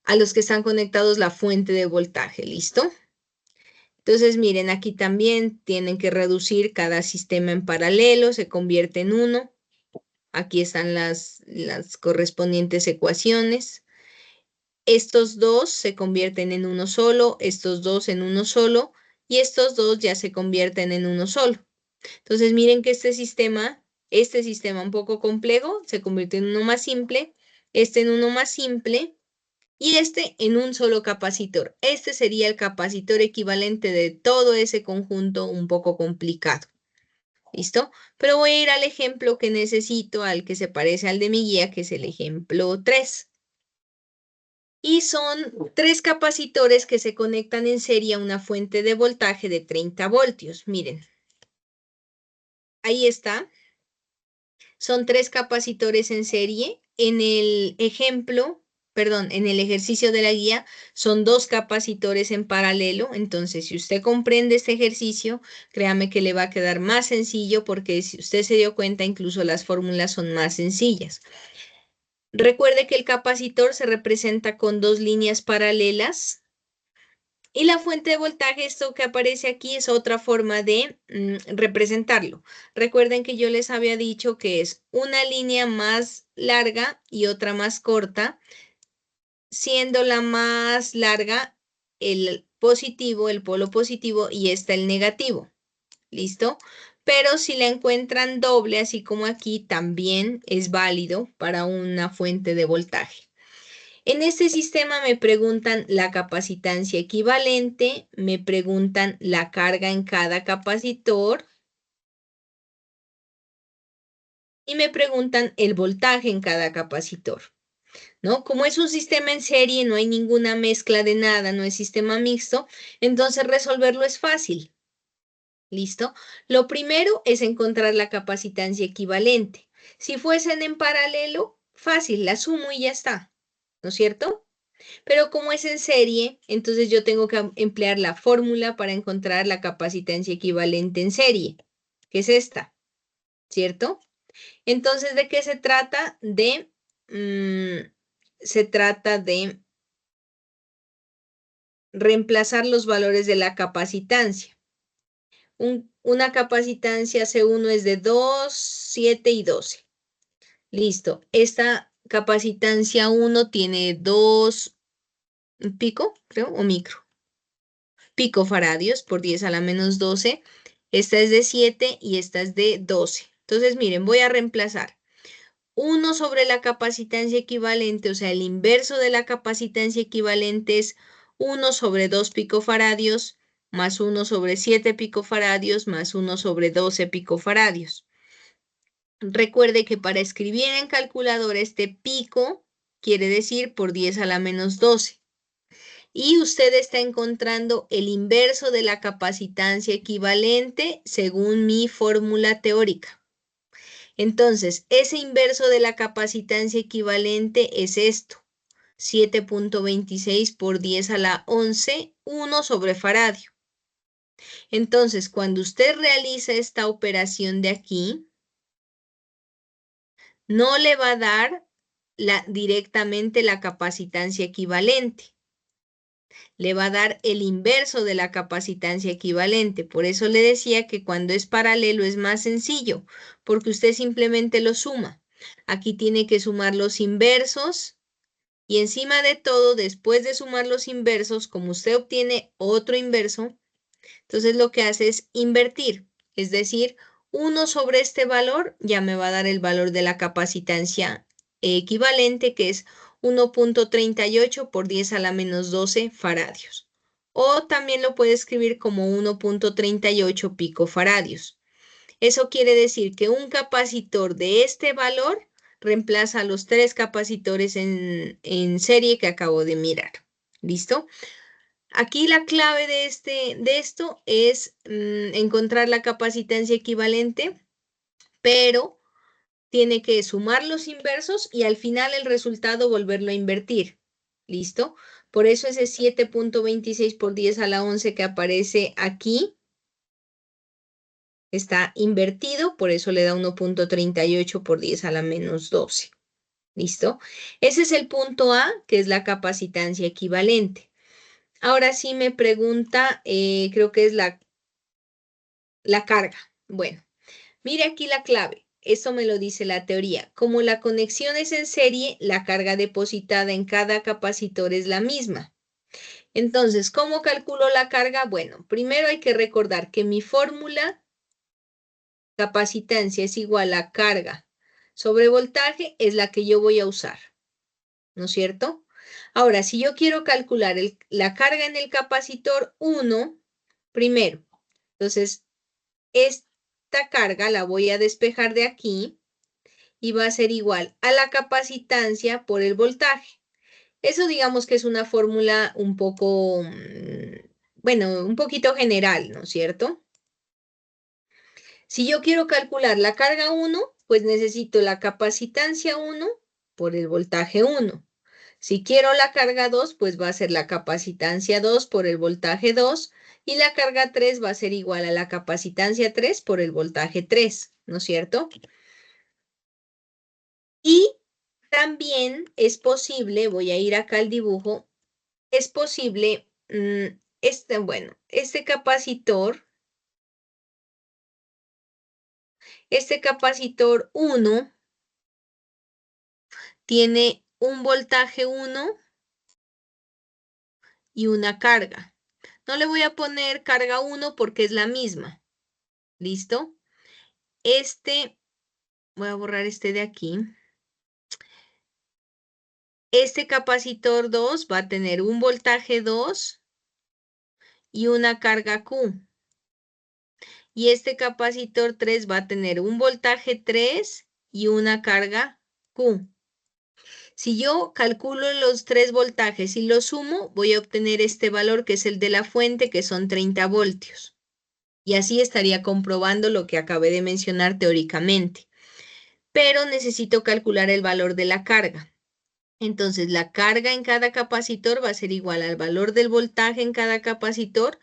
a los que están conectados la fuente de voltaje, ¿listo? Entonces, miren, aquí también tienen que reducir cada sistema en paralelo, se convierte en uno. Aquí están las correspondientes ecuaciones. Estos dos se convierten en uno solo, estos dos en uno solo y estos dos ya se convierten en uno solo. Entonces, miren que este sistema un poco complejo se convierte en uno más simple, este en uno más simple y este en un solo capacitor. Este sería el capacitor equivalente de todo ese conjunto un poco complicado. ¿Listo? Pero voy a ir al ejemplo que necesito, al que se parece al de mi guía, que es el ejemplo 3. Y son tres capacitores que se conectan en serie a una fuente de voltaje de 30 voltios. Miren, ahí está. Son tres capacitores en serie. En el ejemplo, perdón, en el ejercicio de la guía son dos capacitores en paralelo. Entonces, si usted comprende este ejercicio, créame que le va a quedar más sencillo porque si usted se dio cuenta, incluso las fórmulas son más sencillas. Recuerde que el capacitor se representa con dos líneas paralelas y la fuente de voltaje, esto que aparece aquí, es otra forma de representarlo. Recuerden que yo les había dicho que es una línea más larga y otra más corta, siendo la más larga el positivo, el polo positivo, y esta el negativo. ¿listo? Pero si la encuentran doble, así como aquí, también es válido para una fuente de voltaje. En este sistema me preguntan la capacitancia equivalente, me preguntan la carga en cada capacitor y me preguntan el voltaje en cada capacitor, ¿no? Como es un sistema en serie, no hay ninguna mezcla de nada, no es sistema mixto, entonces resolverlo es fácil. ¿Listo? Lo primero es encontrar la capacitancia equivalente. Si fuesen en paralelo, fácil, la sumo y ya está, ¿no es cierto? Pero como es en serie, entonces yo tengo que emplear la fórmula para encontrar la capacitancia equivalente en serie, que es esta, ¿cierto? Entonces, ¿de qué se trata? Se trata de reemplazar los valores de la capacitancia. Una capacitancia C1 es de 2, 7 y 12. Listo. Esta capacitancia 1 tiene 2 pico, creo, o micro. Picofaradios por 10 a la menos 12. Esta es de 7 y esta es de 12. Entonces, miren, voy a reemplazar 1 sobre la capacitancia equivalente, o sea, el inverso de la capacitancia equivalente es 1 sobre 2 picofaradios más 1 sobre 7 picofaradios más 1 sobre 12 picofaradios. Recuerde que para escribir en calculadora este pico quiere decir por 10 a la menos 12. Y usted está encontrando el inverso de la capacitancia equivalente según mi fórmula teórica. Entonces, ese inverso de la capacitancia equivalente es esto. 7.26 por 10 a la 11, 1 sobre faradio. Entonces, cuando usted realiza esta operación de aquí, no le va a dar directamente la capacitancia equivalente. Le va a dar el inverso de la capacitancia equivalente. Por eso le decía que cuando es paralelo es más sencillo, porque usted simplemente lo suma. Aquí tiene que sumar los inversos y encima de todo, después de sumar los inversos, como usted obtiene otro inverso, entonces lo que hace es invertir. Es decir, 1 sobre este valor ya me va a dar el valor de la capacitancia equivalente, que es 1.38 por 10 a la menos 12 faradios. O también lo puede escribir como 1.38 picofaradios. Eso quiere decir que un capacitor de este valor reemplaza a los 3 capacitores en serie que acabo de mirar. ¿Listo? Aquí la clave de esto es encontrar la capacitancia equivalente, pero tiene que sumar los inversos y al final el resultado volverlo a invertir. ¿Listo? Por eso ese 7.26 por 10 a la 11 que aparece aquí está invertido, por eso le da 1.38 por 10 a la menos 12. ¿Listo? Ese es el punto A, que es la capacitancia equivalente. Ahora sí me pregunta, creo que es la carga. Bueno, mire aquí la clave. Esto me lo dice la teoría. Como la conexión es en serie, la carga depositada en cada capacitor es la misma. Entonces, ¿cómo calculo la carga? Bueno, primero hay que recordar que mi fórmula capacitancia es igual a carga sobre voltaje, es la que yo voy a usar, ¿no es cierto? Ahora, si yo quiero calcular la carga en el capacitor 1, primero, entonces, esta carga la voy a despejar de aquí y va a ser igual a la capacitancia por el voltaje. Eso digamos que es una fórmula un poco, bueno, un poquito general, ¿no es cierto? Si yo quiero calcular la carga 1, pues necesito la capacitancia 1 por el voltaje 1. Si quiero la carga 2, pues va a ser la capacitancia 2 por el voltaje 2 y la carga 3 va a ser igual a la capacitancia 3 por el voltaje 3, ¿no es cierto? Y también es posible, voy a ir acá al dibujo, es posible, este capacitor 1 tiene un voltaje 1 y una carga. No le voy a poner carga 1 porque es la misma. ¿Listo? Voy a borrar este de aquí. Este capacitor 2 va a tener un voltaje 2 y una carga Q. Y este capacitor 3 va a tener un voltaje 3 y una carga Q. Si yo calculo los 3 voltajes y los sumo, voy a obtener este valor que es el de la fuente, que son 30 voltios. Y así estaría comprobando lo que acabé de mencionar teóricamente. Pero necesito calcular el valor de la carga. Entonces, la carga en cada capacitor va a ser igual al valor del voltaje en cada capacitor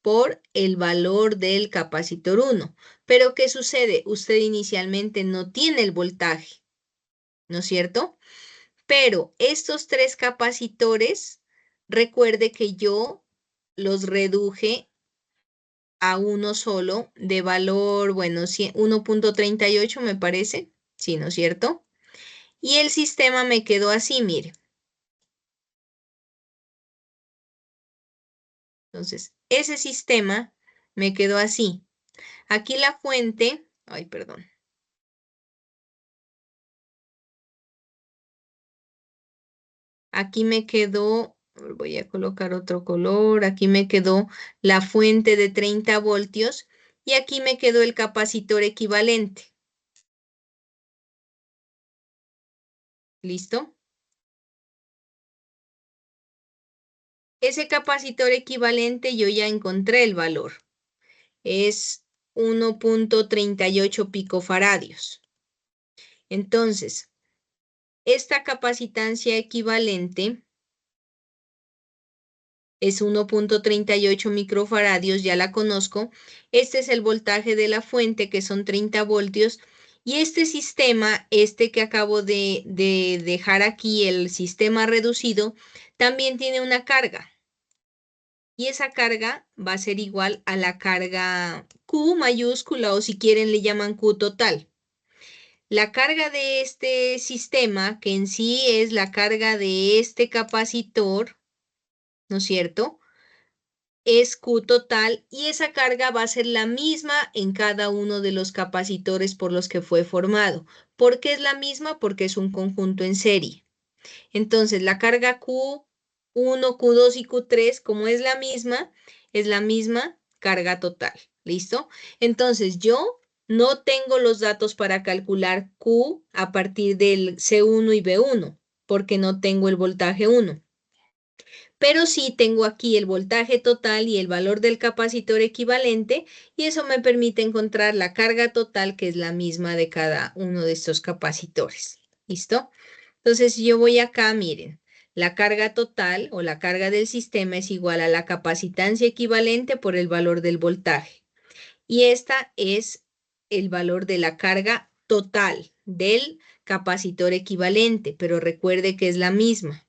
por el valor del capacitor 1. Pero, ¿qué sucede? Usted inicialmente no tiene el voltaje, ¿no es cierto? Pero estos 3 capacitores, recuerde que yo los reduje a uno solo de valor, bueno, 1.38 me parece, sí, ¿no es cierto? Y el sistema me quedó así, mire. Entonces, ese sistema me quedó así. Aquí la fuente, ay, perdón. Aquí me quedó, voy a colocar otro color, aquí me quedó la fuente de 30 voltios y aquí me quedó el capacitor equivalente. ¿Listo? Ese capacitor equivalente yo ya encontré el valor. Es 1.38 picofaradios. Entonces, esta capacitancia equivalente es 1.38 microfaradios, ya la conozco. Este es el voltaje de la fuente, que son 30 voltios. Y este sistema, que acabo de dejar aquí, el sistema reducido, también tiene una carga. Y esa carga va a ser igual a la carga Q mayúscula, o si quieren le llaman Q total. La carga de este sistema, que en sí es la carga de este capacitor, ¿no es cierto?, es Q total, y esa carga va a ser la misma en cada uno de los capacitores por los que fue formado. ¿Por qué es la misma? Porque es un conjunto en serie. Entonces, la carga Q1, Q2 y Q3, como es la misma carga total. ¿Listo? Entonces, yo no tengo los datos para calcular Q a partir del C1 y B1, porque no tengo el voltaje 1. Pero sí tengo aquí el voltaje total y el valor del capacitor equivalente, y eso me permite encontrar la carga total, que es la misma de cada uno de estos capacitores. ¿Listo? Entonces, si yo voy acá, miren, la carga total o la carga del sistema es igual a la capacitancia equivalente por el valor del voltaje. Y esta es el valor de la carga total del capacitor equivalente, pero recuerde que es la misma.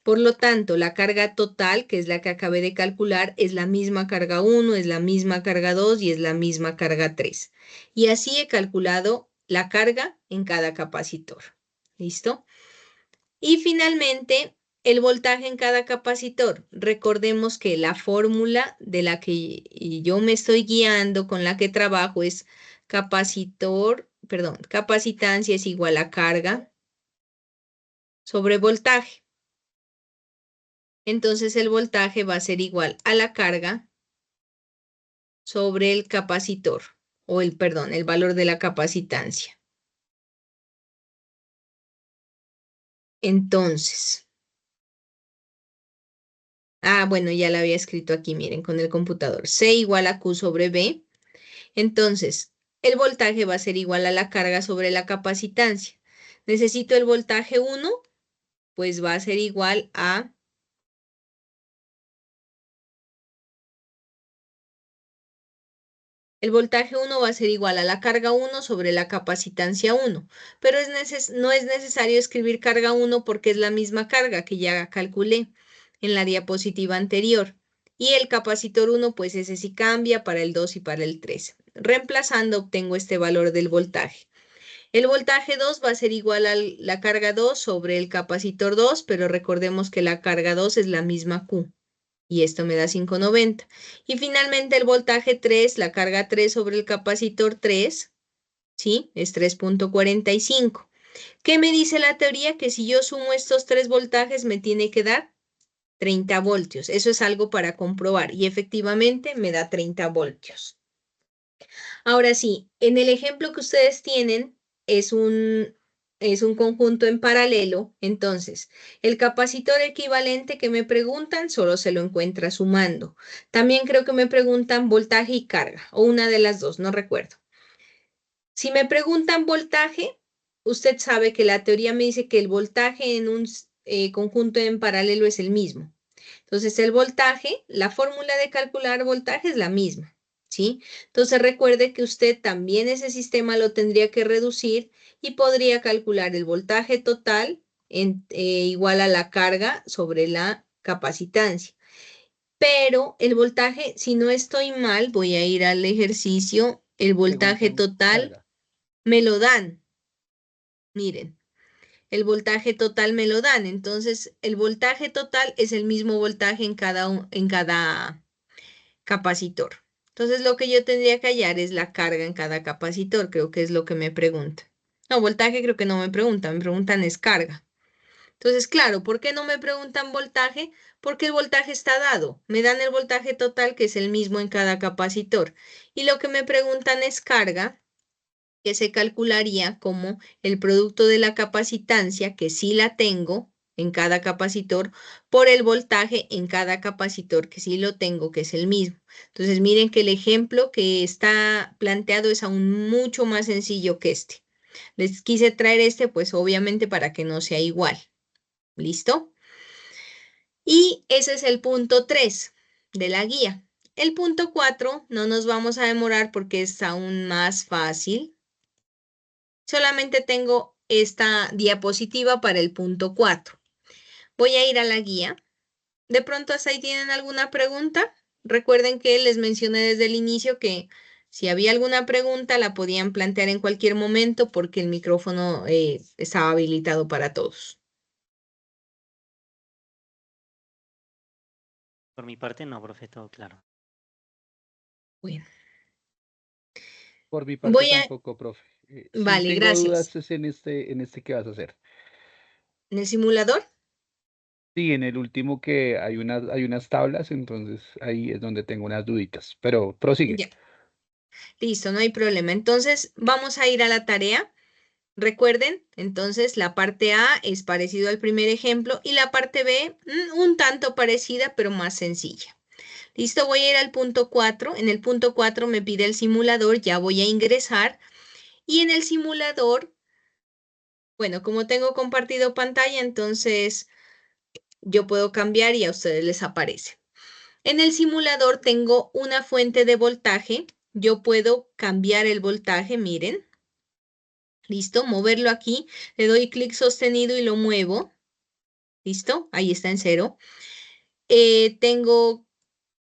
Por lo tanto, la carga total, que es la que acabé de calcular, es la misma carga 1, es la misma carga 2 y es la misma carga 3. Y así he calculado la carga en cada capacitor. ¿Listo? Y finalmente, el voltaje en cada capacitor. Recordemos que la fórmula de la que yo me estoy guiando, con la que trabajo, es capacitancia es igual a carga sobre voltaje. Entonces el voltaje va a ser igual a la carga sobre el capacitor, o el valor de la capacitancia. Entonces, bueno, ya la había escrito aquí, miren, con el computador. C igual a Q sobre B. Entonces, el voltaje va a ser igual a la carga sobre la capacitancia. Necesito el voltaje 1, pues va a ser igual a el voltaje 1 va a ser igual a la carga 1 sobre la capacitancia 1, pero no es necesario escribir carga 1 porque es la misma carga que ya calculé en la diapositiva anterior. Y el capacitor 1, pues ese sí cambia para el 2 y para el 3. Reemplazando, obtengo este valor del voltaje. El voltaje 2 va a ser igual a la carga 2 sobre el capacitor 2, pero recordemos que la carga 2 es la misma Q. Y esto me da 590. Y finalmente el voltaje 3, la carga 3 sobre el capacitor 3, ¿sí? Es 3.45. ¿Qué me dice la teoría? Que si yo sumo estos 3 voltajes me tiene que dar 30 voltios. Eso es algo para comprobar. Y efectivamente me da 30 voltios. Ahora sí, en el ejemplo que ustedes tienen es un conjunto en paralelo. Entonces, el capacitor equivalente que me preguntan solo se lo encuentra sumando. También creo que me preguntan voltaje y carga, o una de las dos, no recuerdo. Si me preguntan voltaje, usted sabe que la teoría me dice que el voltaje en un conjunto en paralelo es el mismo. Entonces, el voltaje, la fórmula de calcular voltaje es la misma, ¿sí? Entonces, recuerde que usted también ese sistema lo tendría que reducir y podría calcular el voltaje total igual a la carga sobre la capacitancia. Pero el voltaje, si no estoy mal, voy a ir al ejercicio, el voltaje Preguntan total carga. me lo dan. Miren, el voltaje total me lo dan. Entonces, el voltaje total es el mismo voltaje en cada capacitor. Entonces, lo que yo tendría que hallar es la carga en cada capacitor. Creo que es lo que me pregunta. No, voltaje creo que no me preguntan es carga. Entonces, claro, ¿por qué no me preguntan voltaje? Porque el voltaje está dado. Me dan el voltaje total, que es el mismo en cada capacitor. Y lo que me preguntan es carga, que se calcularía como el producto de la capacitancia, que sí la tengo en cada capacitor, por el voltaje en cada capacitor, que sí lo tengo, que es el mismo. Entonces, miren que el ejemplo que está planteado es aún mucho más sencillo que este. Les quise traer este, pues obviamente para que no sea igual. ¿Listo? Y ese es el punto 3 de la guía. El punto 4 no nos vamos a demorar porque es aún más fácil. Solamente tengo esta diapositiva para el punto 4. Voy a ir a la guía. De pronto hasta ahí tienen alguna pregunta. Recuerden que les mencioné desde el inicio que si había alguna pregunta la podían plantear en cualquier momento porque el micrófono estaba habilitado para todos. Por mi parte no, profe, todo claro. Bueno, Por mi parte voy a... tampoco, profe. Sí Vale, tengo gracias. dudas es en este que vas a hacer. ¿En el simulador? Sí, en el último que hay unas tablas, entonces ahí es donde tengo unas duditas. Pero prosigue. Ya. Listo, no hay problema. Entonces, vamos a ir a la tarea. Recuerden, entonces la parte A es parecido al primer ejemplo y la parte B un tanto parecida, pero más sencilla. Listo, voy a ir al punto 4. En el punto 4 me pide el simulador, ya voy a ingresar. Y en el simulador, bueno, como tengo compartido pantalla, entonces yo puedo cambiar y a ustedes les aparece. En el simulador tengo una fuente de voltaje. Yo puedo cambiar el voltaje, miren. Listo, moverlo aquí. Le doy clic sostenido y lo muevo. Listo, ahí está en 0. Tengo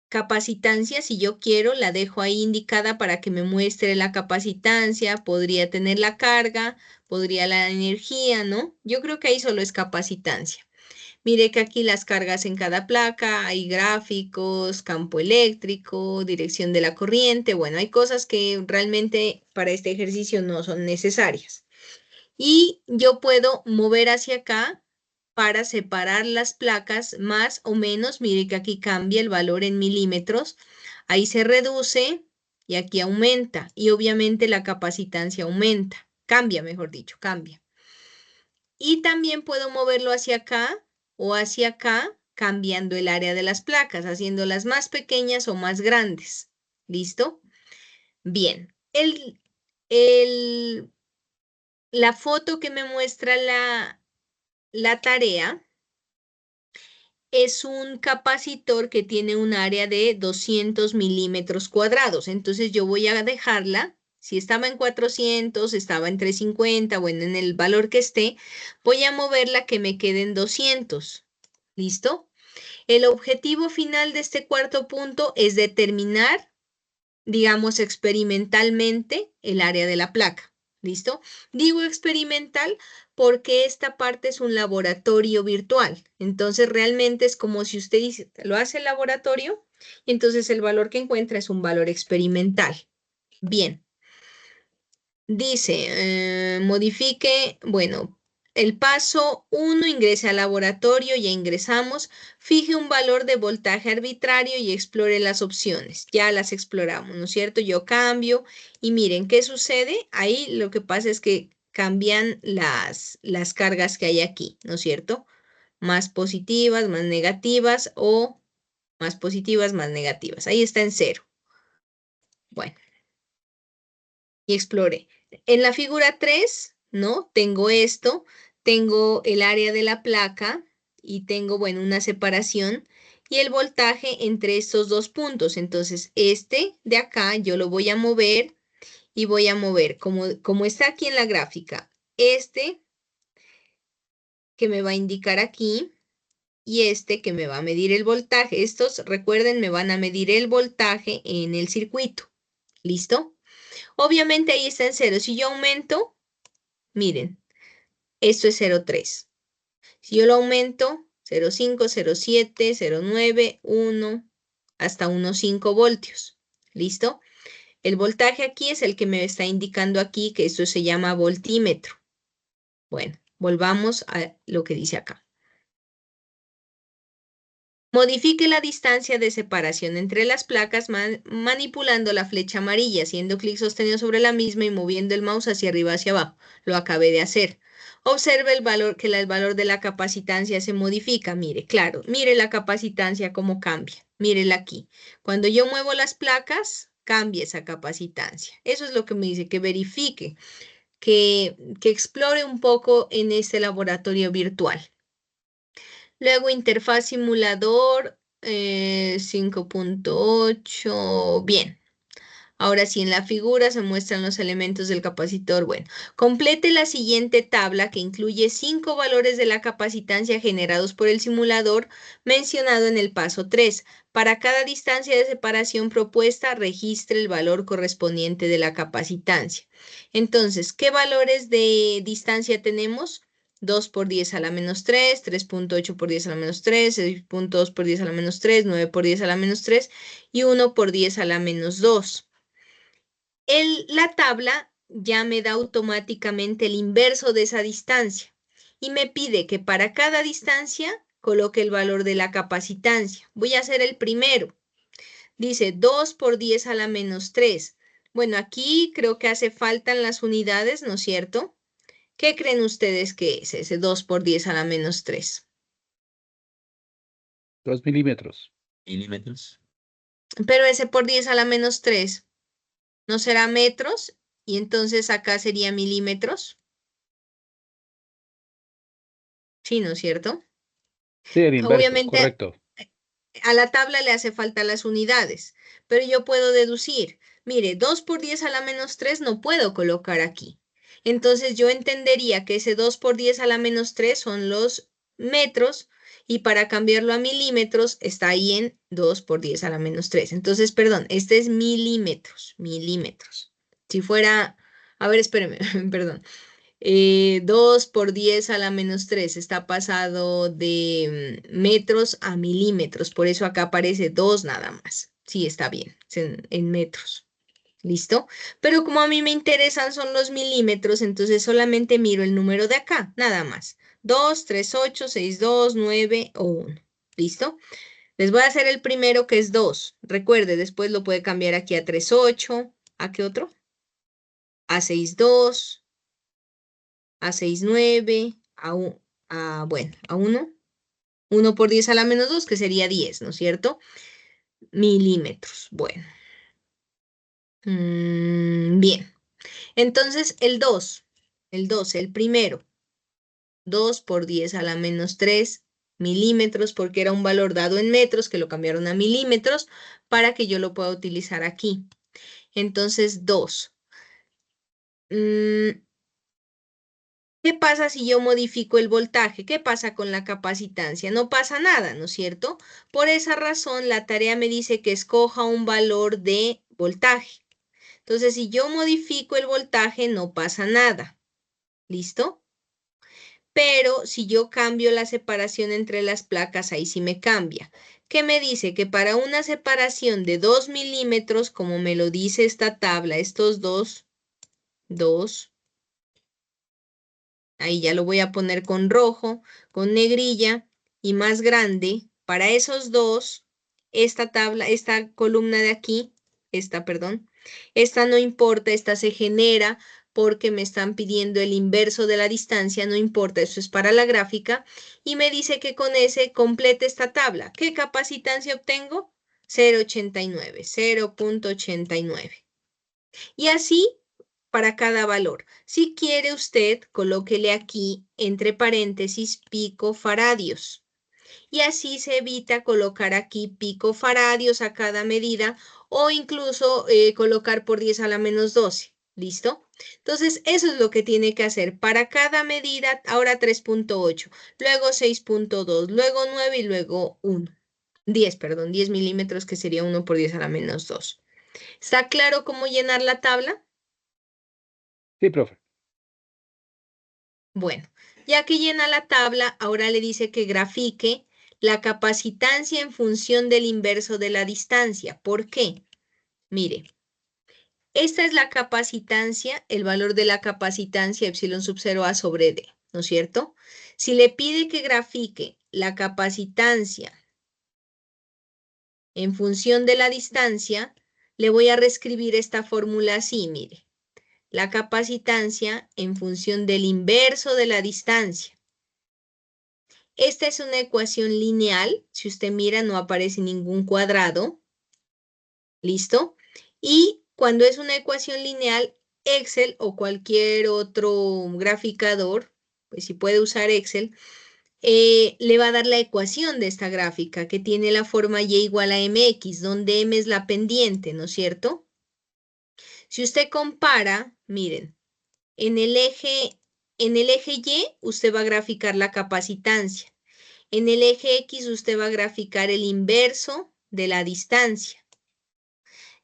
capacitancia, si yo quiero, la dejo ahí indicada para que me muestre la capacitancia. Podría tener la carga, podría la energía, ¿no? Yo creo que ahí solo es capacitancia. Mire que aquí las cargas en cada placa, hay gráficos, campo eléctrico, dirección de la corriente. Bueno, hay cosas que realmente para este ejercicio no son necesarias. Y yo puedo mover hacia acá para separar las placas más o menos. Mire que aquí cambia el valor en milímetros. Ahí se reduce y aquí aumenta. Y obviamente la capacitancia aumenta. Cambia, mejor dicho, cambia. Y también puedo moverlo hacia acá o hacia acá, cambiando el área de las placas, haciéndolas más pequeñas o más grandes. ¿Listo? Bien. La foto que me muestra la tarea es un capacitor que tiene un área de 200 milímetros cuadrados. Entonces yo voy a dejarla, si estaba en 400, estaba en 350, bueno, en el valor que esté, voy a moverla que me quede en 200. ¿Listo? El objetivo final de este cuarto punto es determinar, digamos, experimentalmente el área de la placa. ¿Listo? Digo experimental porque esta parte es un laboratorio virtual. Entonces, realmente es como si usted lo hace el laboratorio, y entonces el valor que encuentra es un valor experimental. Bien. Dice, modifique, bueno, el paso 1, ingrese al laboratorio, ya ingresamos, fije un valor de voltaje arbitrario y explore las opciones. Ya las exploramos, ¿no es cierto? Yo cambio y miren, ¿qué sucede? Ahí lo que pasa es que cambian las cargas que hay aquí, ¿no es cierto? Más positivas, más negativas o más positivas, más negativas. Ahí está en 0. Bueno, y explore. En la figura 3, ¿no? Tengo esto, tengo el área de la placa y tengo, bueno, una separación y el voltaje entre estos dos puntos. Entonces, este de acá yo lo voy a mover y voy a mover, como está aquí en la gráfica, este que me va a indicar aquí y este que me va a medir el voltaje. Estos, recuerden, me van a medir el voltaje en el circuito. ¿Listo? Obviamente ahí está en 0. Si yo aumento, miren, esto es 0,3. Si yo lo aumento, 0,5, 0,7, 0,9, 1, hasta 1,5 voltios. ¿Listo? El voltaje aquí es el que me está indicando aquí que esto se llama voltímetro. Bueno, volvamos a lo que dice acá. Modifique la distancia de separación entre las placas manipulando la flecha amarilla, haciendo clic sostenido sobre la misma y moviendo el mouse hacia arriba hacia abajo. Lo acabé de hacer. Observe el valor, que el valor de la capacitancia se modifica. Mire, claro, mire la capacitancia cómo cambia. Mírela aquí. Cuando yo muevo las placas, cambia esa capacitancia. Eso es lo que me dice, que verifique, que explore un poco en este laboratorio virtual. Luego interfaz simulador 5.8. Bien. Ahora sí, en la figura se muestran los elementos del capacitor. Bueno, complete la siguiente tabla que incluye 5 valores de la capacitancia generados por el simulador mencionado en el paso 3. Para cada distancia de separación propuesta, registre el valor correspondiente de la capacitancia. Entonces, ¿qué valores de distancia tenemos? 2 por 10 a la menos 3, 3.8 por 10 a la menos 3, 6.2 por 10 a la menos 3, 9 por 10 a la menos 3 y 1 por 10 a la menos 2. La tabla ya me da automáticamente el inverso de esa distancia y me pide que para cada distancia coloque el valor de la capacitancia. Voy a hacer el primero. Dice 2 por 10 a la menos 3. Bueno, aquí creo que hace falta en las unidades, ¿no es cierto? ¿Qué creen ustedes que es ese 2 por 10 a la menos 3? 2 milímetros. Milímetros. Pero ese por 10 a la menos 3 no será metros y entonces acá sería milímetros. Sí, ¿no es cierto? Sí, el inverso, Obviamente correcto. a la tabla le hace falta las unidades, pero yo puedo deducir, mire, 2 por 10 a la menos 3 no puedo colocar aquí. Entonces yo entendería que ese 2 por 10 a la menos 3 son los metros y para cambiarlo a milímetros está ahí en 2 por 10 a la menos 3. Entonces, perdón, este es milímetros, milímetros. Si fuera, a ver, espéreme, perdón. 2 por 10 a la menos 3 está pasado de metros a milímetros, por eso acá aparece 2 nada más. Sí, está bien, es en metros. ¿Listo? Pero como a mí me interesan son los milímetros, entonces solamente miro el número de acá, nada más. 2, 3, 8, 6, 2, 9 o 1. ¿Listo? Les voy a hacer el primero que es 2. Recuerde, después lo puede cambiar aquí a 3, 8. ¿A qué otro? A 6, 2. A 6, 9, bueno, a 1. 1 por 10 a la menos 2, que sería 10, ¿no es cierto? Milímetros. Bueno. Bien. Entonces, el 2, el primero. 2 por 10 a la menos 3 milímetros, porque era un valor dado en metros, que lo cambiaron a milímetros, para que yo lo pueda utilizar aquí. Entonces, 2. ¿Qué pasa si yo modifico el voltaje? ¿Qué pasa con la capacitancia? No pasa nada, ¿no es cierto? Por esa razón, la tarea me dice que escoja un valor de voltaje. Entonces, si yo modifico el voltaje, no pasa nada. ¿Listo? pero si yo cambio la separación entre las placas, ahí sí me cambia. ¿Qué me dice? Que para una separación de 2 milímetros, como me lo dice esta tabla, estos dos, ahí ya lo voy a poner con rojo, con negrilla y más grande. Para esos dos, esta tabla, esta columna de aquí, perdón, esta no importa, esta se genera porque me están pidiendo el inverso de la distancia, no importa, eso es para la gráfica. Y me dice que con ese complete esta tabla. ¿Qué capacitancia obtengo? 0,89, 0,89. Y así para cada valor. Si quiere usted, colóquele aquí entre paréntesis picofaradios. Y así se evita colocar aquí picofaradios a cada medida o incluso colocar por 10 a la menos 12. ¿Listo? Entonces, eso es lo que tiene que hacer para cada medida. Ahora 3,8, luego 6,2, luego 9 y luego 1. 10, perdón, 10 milímetros que sería 1 por 10 a la menos 2. ¿Está claro cómo llenar la tabla? Sí, profe. Bueno, ya que llena la tabla, ahora le dice que grafique la capacitancia en función del inverso de la distancia. ¿Por qué? Mire, esta es la capacitancia, el valor de la capacitancia epsilon sub 0 a sobre d, ¿no es cierto? Si le pide que grafique la capacitancia en función de la distancia, le voy a reescribir esta fórmula así, mire. La capacitancia en función del inverso de la distancia. Esta es una ecuación lineal. Si usted mira, no aparece ningún cuadrado. ¿Listo? Y cuando es una ecuación lineal, Excel o cualquier otro graficador, pues si puede usar Excel, le va a dar la ecuación de esta gráfica que tiene la forma y igual a mx, donde m es la pendiente, ¿no es cierto? Si usted compara, miren, en el eje Y usted va a graficar la capacitancia. En el eje X usted va a graficar el inverso de la distancia.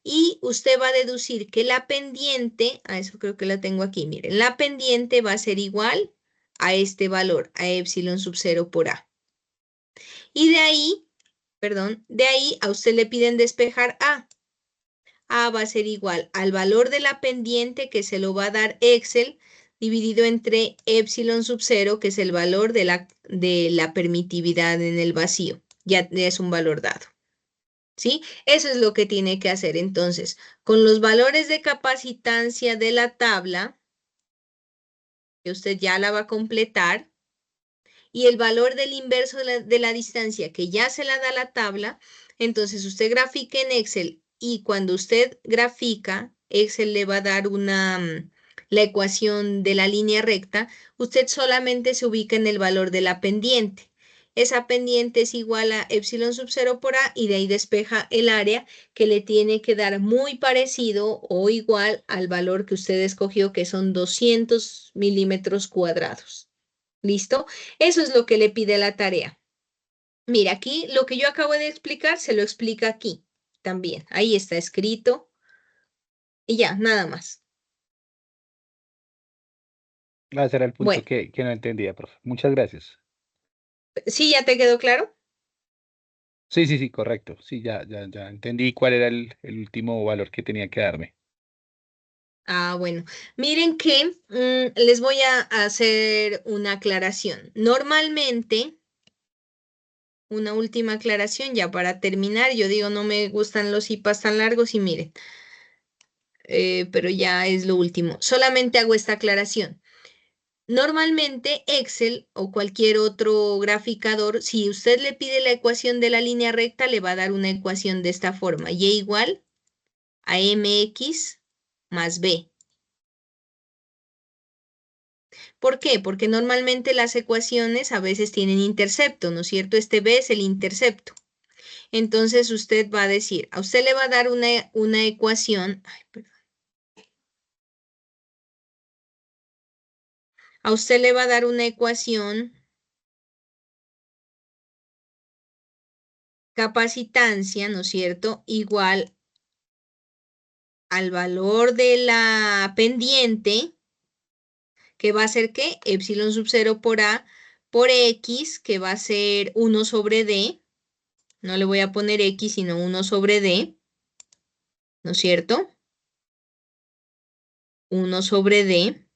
Y usted va a deducir que la pendiente, a eso creo que la tengo aquí, miren, la pendiente va a ser igual a este valor, a epsilon sub 0 por A. Y de ahí, perdón, de ahí a usted le piden despejar A. A va a ser igual al valor de la pendiente que se lo va a dar Excel dividido entre epsilon sub 0, que es el valor de la permitividad en el vacío. Ya es un valor dado. ¿Sí? Eso es lo que tiene que hacer. Entonces, con los valores de capacitancia de la tabla, que usted ya la va a completar, y el valor del inverso de la distancia, que ya se la da la tabla, entonces usted grafica en Excel y cuando usted grafica, Excel le va a dar la ecuación de la línea recta, usted solamente se ubica en el valor de la pendiente. Esa pendiente es igual a epsilon sub 0 por A y de ahí despeja el área que le tiene que dar muy parecido o igual al valor que usted escogió, que son 200 milímetros cuadrados. ¿Listo? Eso es lo que le pide la tarea. Mira, aquí lo que yo acabo de explicar, se lo explica aquí también. Ahí está escrito. Y ya, nada más. Ese era el punto Bueno, que no entendía, profe. Muchas gracias. ¿sí ya te quedó claro? Sí, sí, sí, correcto. Sí, ya entendí cuál era el último valor que tenía que darme. Ah, bueno. Miren que les voy a hacer una aclaración. Normalmente, una última aclaración ya para terminar. Yo digo, no me gustan los IPAs tan largos y miren, pero ya es lo último. Solamente hago esta aclaración. Normalmente Excel o cualquier otro graficador, si usted le pide la ecuación de la línea recta, le va a dar una ecuación de esta forma. Y igual a mx más b. ¿Por qué? Porque normalmente las ecuaciones a veces tienen intercepto, ¿no es cierto? Este b es el intercepto. Entonces usted va a decir, a usted le va a dar una ecuación, ay, perdón. A usted le va a dar una ecuación capacitancia, ¿no es cierto? Igual al valor de la pendiente que va a ser ¿qué? Epsilon sub 0 por A por X, que va a ser 1 sobre D. No le voy a poner X, sino 1 sobre D, ¿no es cierto? 1 sobre D.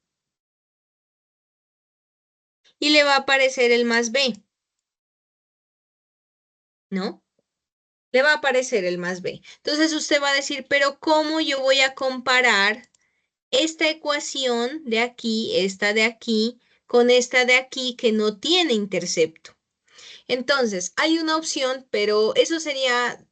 Y le va a aparecer el más B, ¿no? Le va a aparecer el más B. Entonces usted va a decir, pero ¿cómo yo voy a comparar esta ecuación de aquí, esta de aquí, con esta de aquí que no tiene intercepto? Entonces, hay una opción, pero eso sería,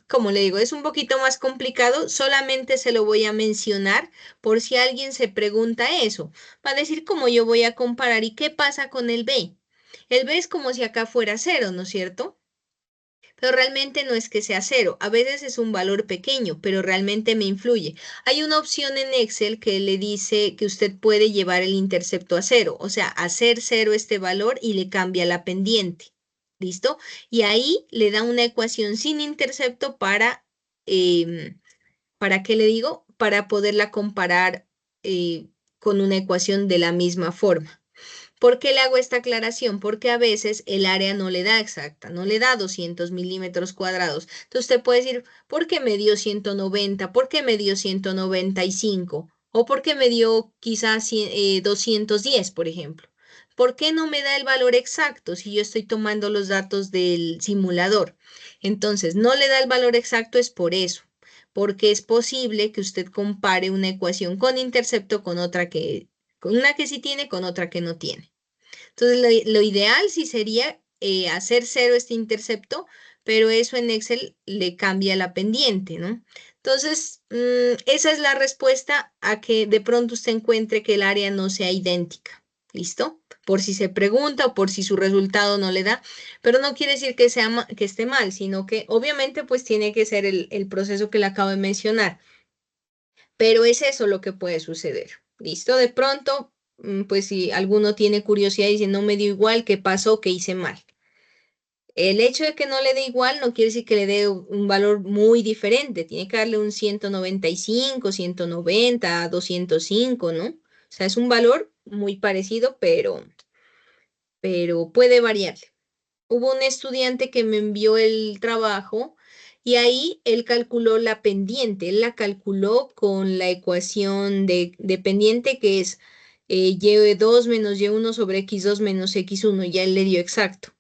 como le digo, es un poquito más complicado. Solamente se lo voy a mencionar por si alguien se pregunta eso. Va a decir cómo yo voy a comparar y qué pasa con el B. El B es como si acá fuera cero, ¿no es cierto? Pero realmente no es que sea cero. A veces es un valor pequeño, pero realmente me influye. Hay una opción en Excel que le dice que usted puede llevar el intercepto a cero, o sea, hacer cero este valor y le cambia la pendiente. ¿Listo? Y ahí le da una ecuación sin intercepto ¿para qué le digo? Para poderla comparar con una ecuación de la misma forma. ¿Por qué le hago esta aclaración? Porque a veces el área no le da exacta, no le da 200 milímetros cuadrados. Entonces usted puede decir, ¿por qué me dio 190? ¿Por qué me dio 195? ¿O por qué me dio quizás 210, por ejemplo? ¿Por qué no me da el valor exacto si yo estoy tomando los datos del simulador? Entonces, no le da el valor exacto es por eso, porque es posible que usted compare una ecuación con intercepto con una que sí tiene, con otra que no tiene. Entonces, lo ideal sí sería hacer cero este intercepto, pero eso en Excel le cambia la pendiente, ¿no? Entonces, esa es la respuesta a que de pronto usted encuentre que el área no sea idéntica. ¿Listo? Por si se pregunta o por si su resultado no le da, pero no quiere decir que que esté mal, sino que obviamente pues tiene que ser el proceso que le acabo de mencionar. Pero es eso lo que puede suceder. ¿Listo? De pronto, pues si alguno tiene curiosidad y dice, no me dio igual, ¿qué pasó? ¿Qué hice mal? El hecho de que no le dé igual no quiere decir que le dé un valor muy diferente. Tiene que darle un 195, 190, 205, ¿no? O sea, es un valor muy parecido, pero puede variar. Hubo un estudiante que me envió el trabajo y ahí él calculó la pendiente, él la calculó con la ecuación de pendiente que es y2 menos y1 sobre x2 menos x1, ya él le dio exacto,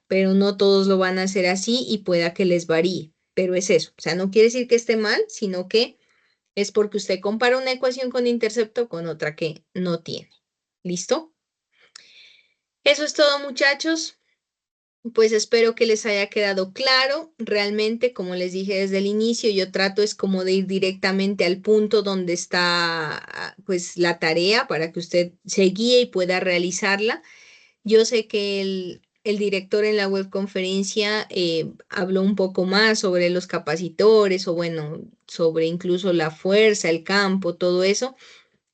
pero no todos lo van a hacer así y pueda que les varíe, pero es eso, o sea, no quiere decir que esté mal, sino que es porque usted compara una ecuación con intercepto con otra que no tiene. ¿Listo? Eso es todo, muchachos. Pues espero que les haya quedado claro. Realmente, como les dije desde el inicio, yo trato es como de ir directamente al punto donde está pues la tarea para que usted se guíe y pueda realizarla. Yo sé que el director en la webconferencia habló un poco más sobre los capacitores o bueno, sobre incluso la fuerza, el campo, todo eso,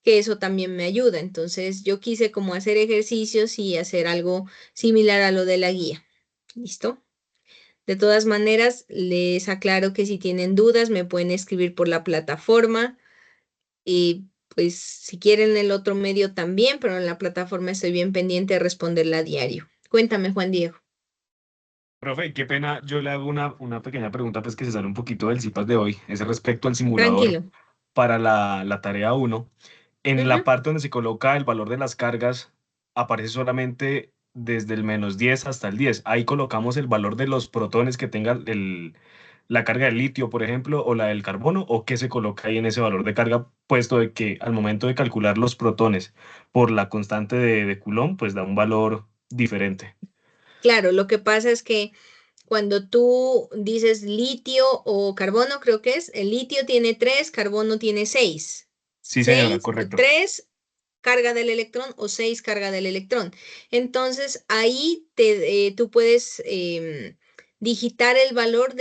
que eso también me ayuda. Entonces yo quise como hacer ejercicios y hacer algo similar a lo de la guía. ¿Listo? De todas maneras, les aclaro que si tienen dudas me pueden escribir por la plataforma y pues si quieren el otro medio también, pero en la plataforma estoy bien pendiente de responderla a diario. Cuéntame, Juan Diego. Profe, qué pena, yo le hago una pequeña pregunta pues que se sale un poquito del CIPAS de hoy, es respecto al simulador Tranquilo. para la tarea 1. En la Ujú. parte donde se coloca el valor de las cargas, aparece solamente desde el -10 hasta el 10. Ahí colocamos el valor de los protones que tenga la carga del litio, por ejemplo, o la del carbono, o qué se coloca ahí en ese valor de carga, puesto de que al momento de calcular los protones por la constante de Coulomb, pues da un valor diferente. Claro, lo que pasa es que cuando tú dices litio o carbono, creo que es, el litio tiene 3, carbono tiene 6. Sí, señora, 6, correcto. 3 carga del electrón o 6 carga del electrón. Entonces ahí tú puedes digitar el valor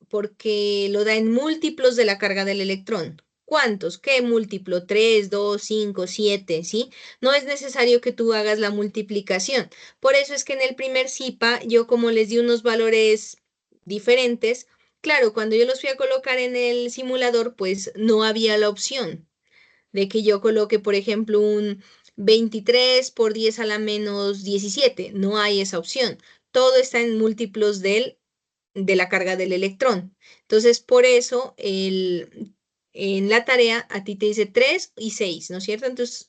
porque lo da en múltiplos de la carga del electrón. ¿Cuántos? ¿Qué múltiplo? 3, 2, 5, 7, ¿sí? No es necesario que tú hagas la multiplicación. Por eso es que en el primer CIPA yo como les di unos valores diferentes, claro, cuando yo los fui a colocar en el simulador, pues no había la opción. de que yo coloque, por ejemplo, un 23 por 10 a la menos 17. No hay esa opción. Todo está en múltiplos de la carga del electrón. Entonces, por eso en la tarea a ti te dice 3 y 6, ¿no es cierto? Entonces,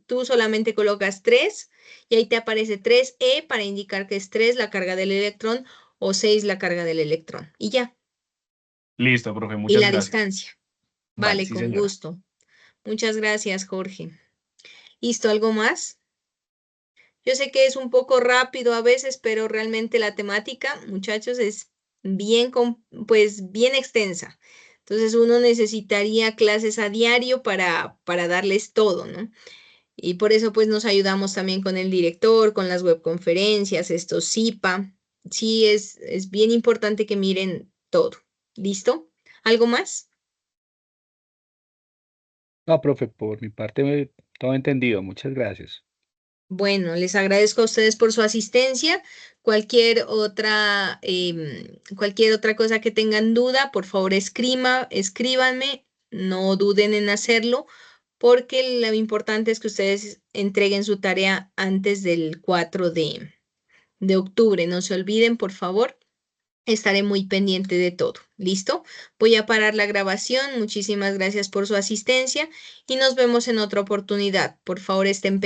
tú solamente colocas 3 y ahí te aparece 3e para indicar que es 3 la carga del electrón o 6 la carga del electrón. Y ya. Listo, profe, Y muchas la gracias. distancia. Vale, Vale, sí, con señora. gusto. Muchas gracias, Jorge. ¿Listo? ¿Algo más? Yo sé que es un poco rápido a veces, pero realmente la temática, muchachos, es bien, pues, bien extensa. Entonces uno necesitaría clases a diario para darles todo, ¿no? Y por eso pues nos ayudamos también con el director, con las webconferencias, estos SIPA. Sí, es bien importante que miren todo. ¿Listo? ¿Algo más? No, profe, por mi parte, todo entendido. Muchas gracias. Bueno, les agradezco a ustedes por su asistencia. Cualquier otra cosa que tengan duda, por favor escríbanme, no duden en hacerlo, porque lo importante es que ustedes entreguen su tarea antes del 4 de octubre. No se olviden, por favor. Estaré muy pendiente de todo. ¿Listo? Voy a parar la grabación. Muchísimas gracias por su asistencia y nos vemos en otra oportunidad. Por favor, estén pendientes.